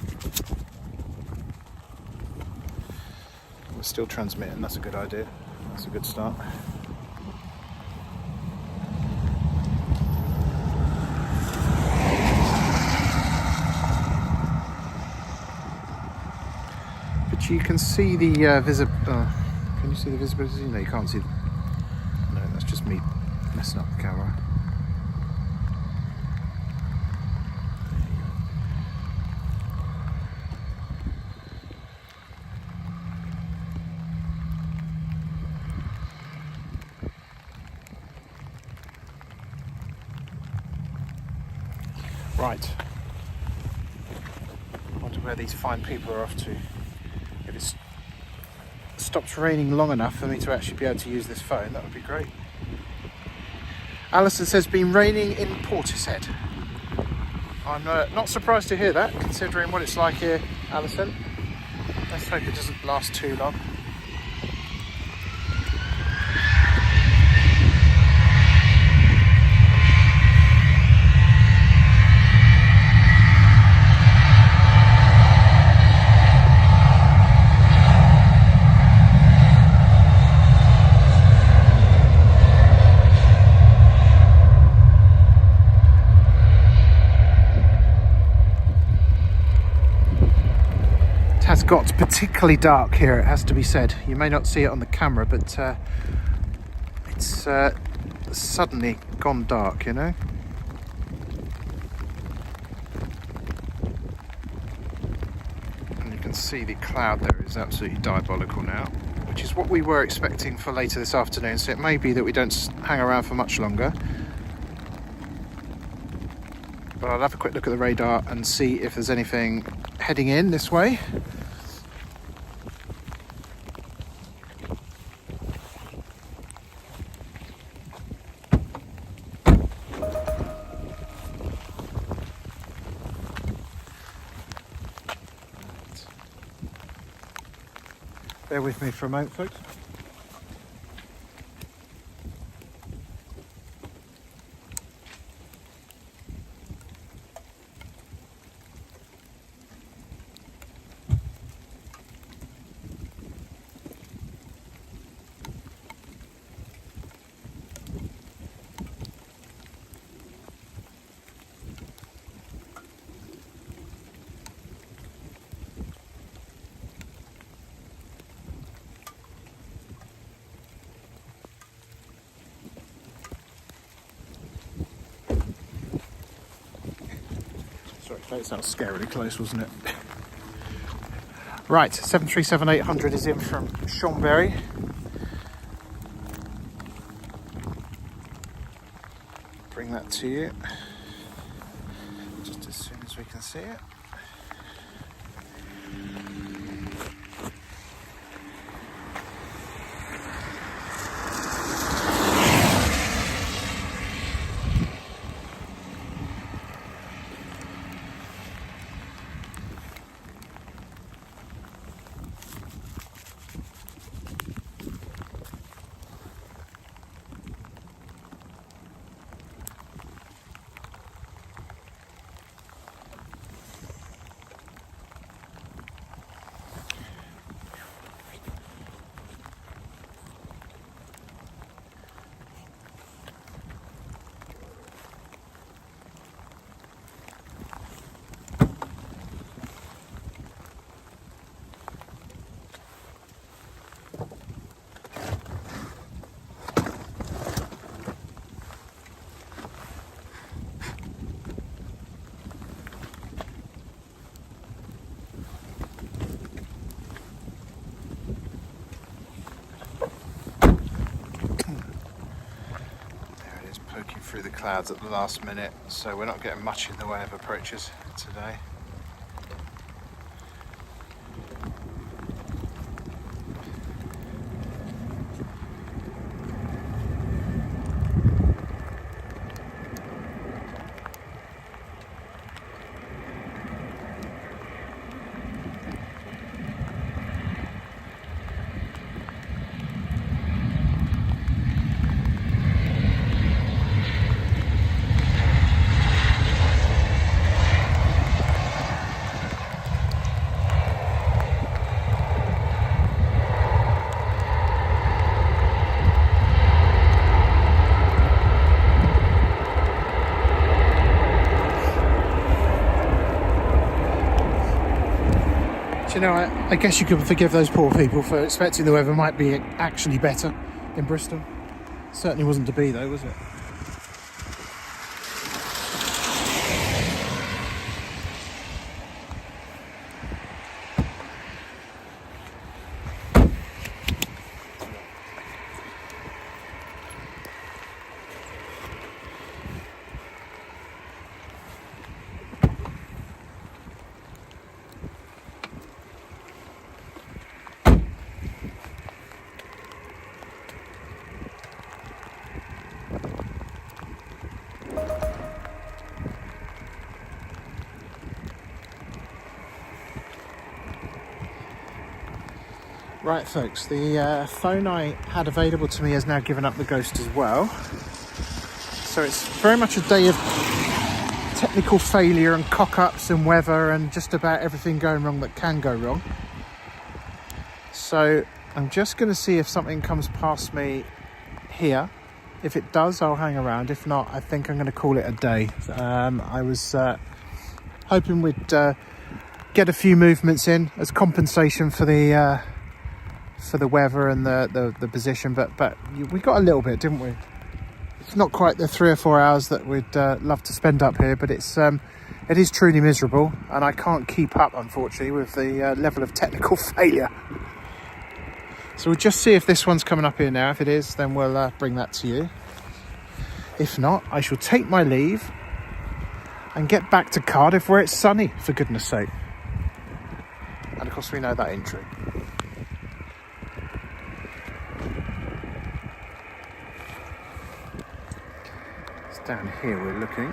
We're still transmitting, that's a good idea. That's a good start. But you can see the visibility. Can you see the visibility? No, you can't see. No, that's just me messing up the camera. Right. I wonder where these fine people are off to. If it's stops raining long enough for me to actually be able to use this phone, that would be great. Alison says, been raining in Portishead. I'm not surprised to hear that, considering what it's like here, Alison. Let's hope it doesn't last too long. Has got particularly dark here, it has to be said. You may not see it on the camera, but It's suddenly gone dark, you know. And you can see the cloud there is absolutely diabolical now, which is what we were expecting for later this afternoon, so it may be that we don't hang around for much longer. But I'll have a quick look at the radar and see if there's anything heading in this way. Bear with me for a moment, folks. Sorry folks, that was scarily close, wasn't it? Right, 737-800 is in from Chambéry. Bring that to you just as soon as we can see it. Through the clouds at the last minute, so we're not getting much in the way of approaches today. Do you know, I guess you could forgive those poor people for expecting the weather might be actually better in Bristol. Certainly wasn't to be though, was it? Right folks, the phone I had available to me has now given up the ghost as well. So it's very much a day of technical failure and cock-ups and weather and just about everything going wrong that can go wrong. So I'm just going to see if something comes past me here. If it does, I'll hang around. If not, I think I'm going to call it a day. I was hoping we'd get a few movements in as compensation for the for the weather and the position, but we got a little bit, didn't we? It's not quite the 3 or 4 hours that we'd love to spend up here, but it is truly miserable, and I can't keep up, unfortunately, with the level of technical failure. So we'll just see if this one's coming up here now. If it is, then we'll bring that to you. If not, I shall take my leave and get back to Cardiff, where it's sunny, for goodness sake. And of course we know that ain't true. It's down here we're looking.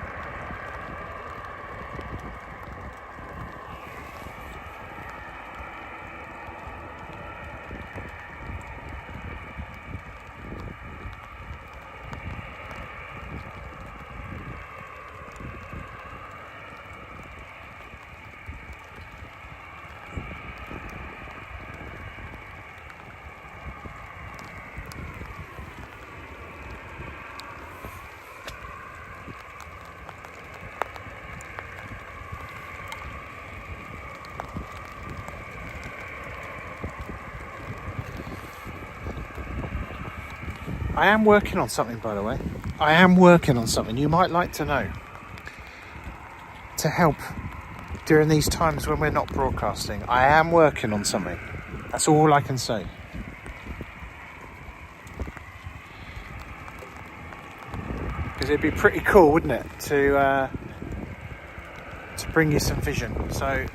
I am working on something, by the way. I am working on something you might like to know, to help during these times when we're not broadcasting. I am working on something. That's all I can say. Because it'd be pretty cool, wouldn't it, to bring you some vision. So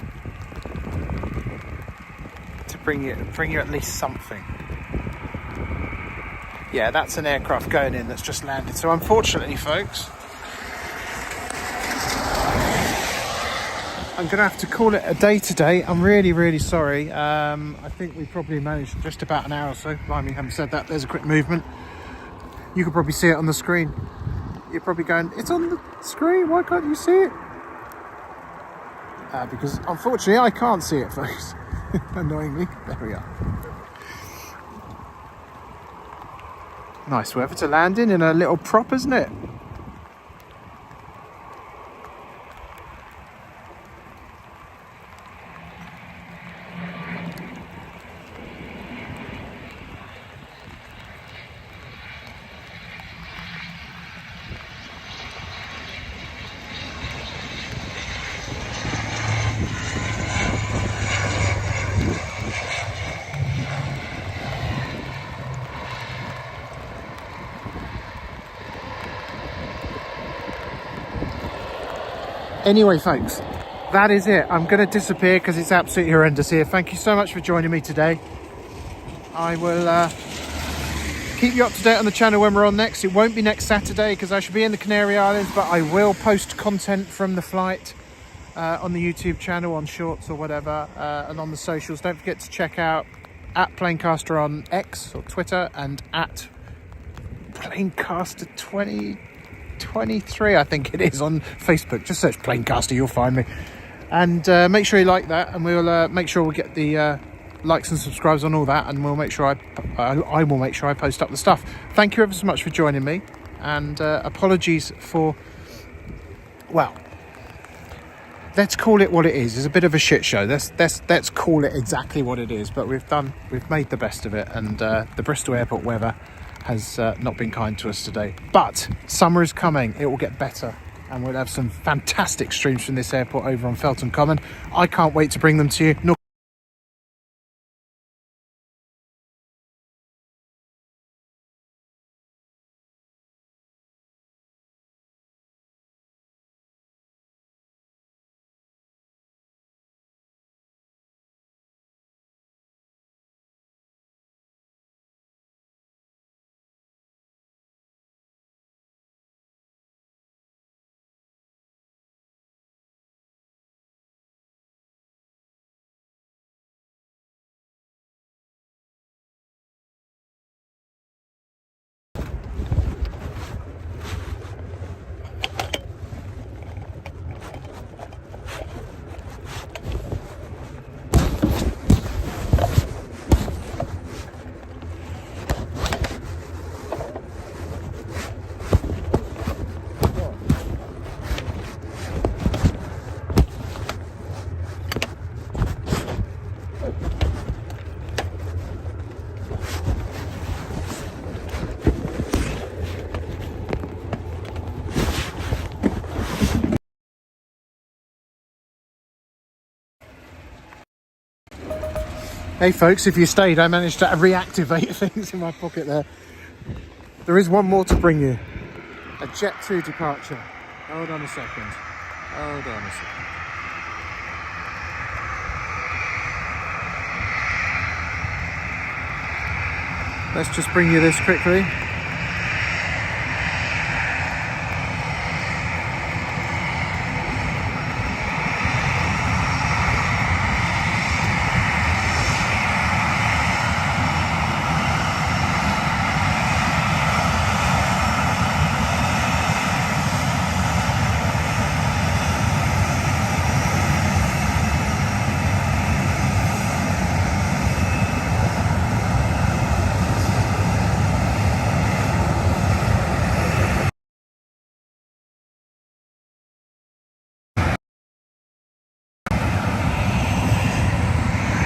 to bring you at least something. Yeah, that's an aircraft going in that's just landed. So unfortunately, folks, I'm going to have to call it a day today. I'm really, really sorry. I think we probably managed just about an hour or so. Blimey, having said that, there's a quick movement. You can probably see it on the screen. You're probably going, it's on the screen, why can't you see it? Because unfortunately, I can't see it, folks. Annoyingly, there we are. Nice weather to land in a little prop, isn't it? Anyway, folks, that is it. I'm going to disappear because it's absolutely horrendous here. Thank you so much for joining me today. I will keep you up to date on the channel when we're on next. It won't be next Saturday because I should be in the Canary Islands, but I will post content from the flight on the YouTube channel, on Shorts or whatever, and on the socials. Don't forget to check out at Planecaster on X or Twitter, and at Planecaster 2023, I think it is, on Facebook. Just search Planecaster, you'll find me. And make sure you like that, and we'll make sure we get the likes and subscribes on all that, and we'll make sure I will make sure I post up the stuff. Thank you ever so much for joining me, and apologies for, well, let's call it what it is. It's a bit of a shit show. Let's call it exactly what it is. But we've made the best of it, and the Bristol airport weather has not been kind to us today. But summer is coming. It will get better, and we'll have some fantastic streams from this airport over on Felton Common. I can't wait to bring them to you. Hey folks, if you stayed, I managed to reactivate things in my pocket there. There is one more to bring you. A Jet 2 departure. Hold on a second. Hold on a second. Let's just bring you this quickly.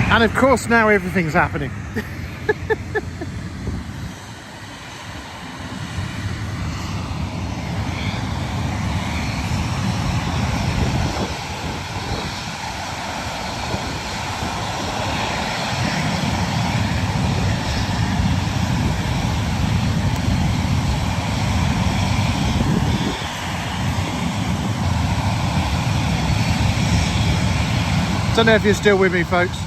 And of course now everything's happening. Don't know if you're still with me, folks.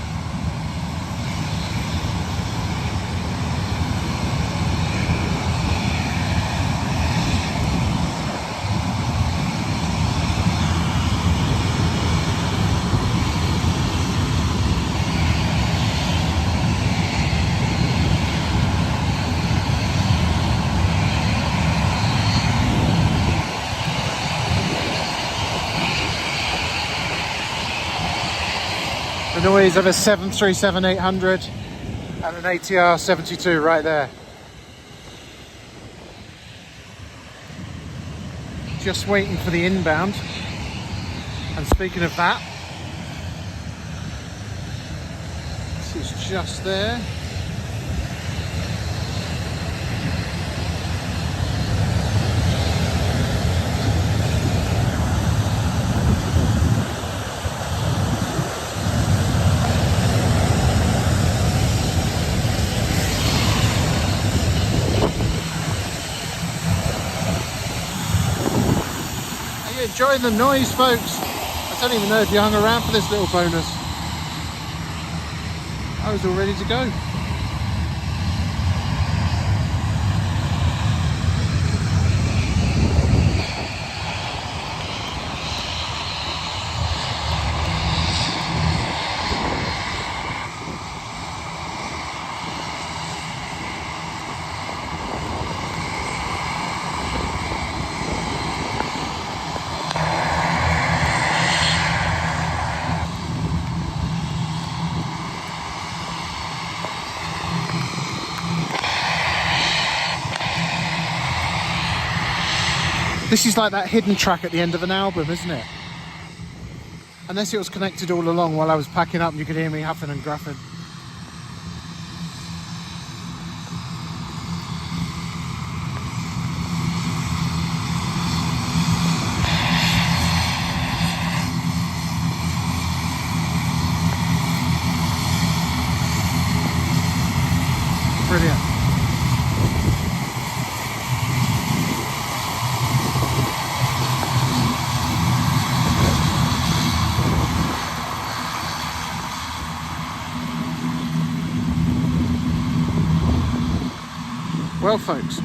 The noise of a 737-800 and an ATR 72 right there. Just waiting for the inbound. And speaking of that, this is just there. Enjoying the noise, folks. I don't even know if you hung around for this little bonus. I was all ready to go. This is like that hidden track at the end of an album, isn't it? Unless it was connected all along while I was packing up and you could hear me huffing and gruffing. Brilliant. Well, folks,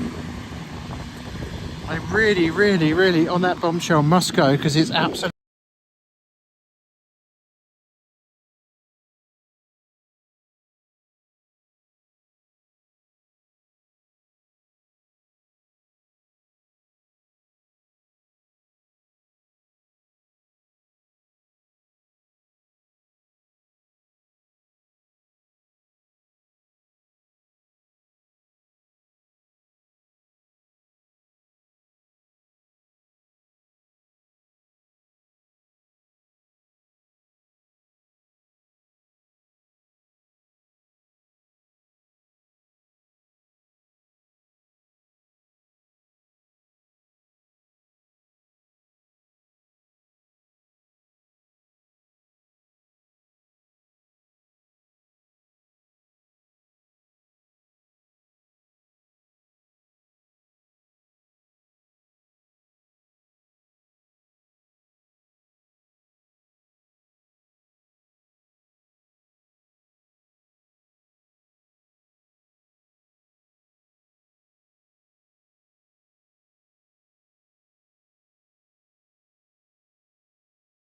I really on that bombshell must go because it's absolutely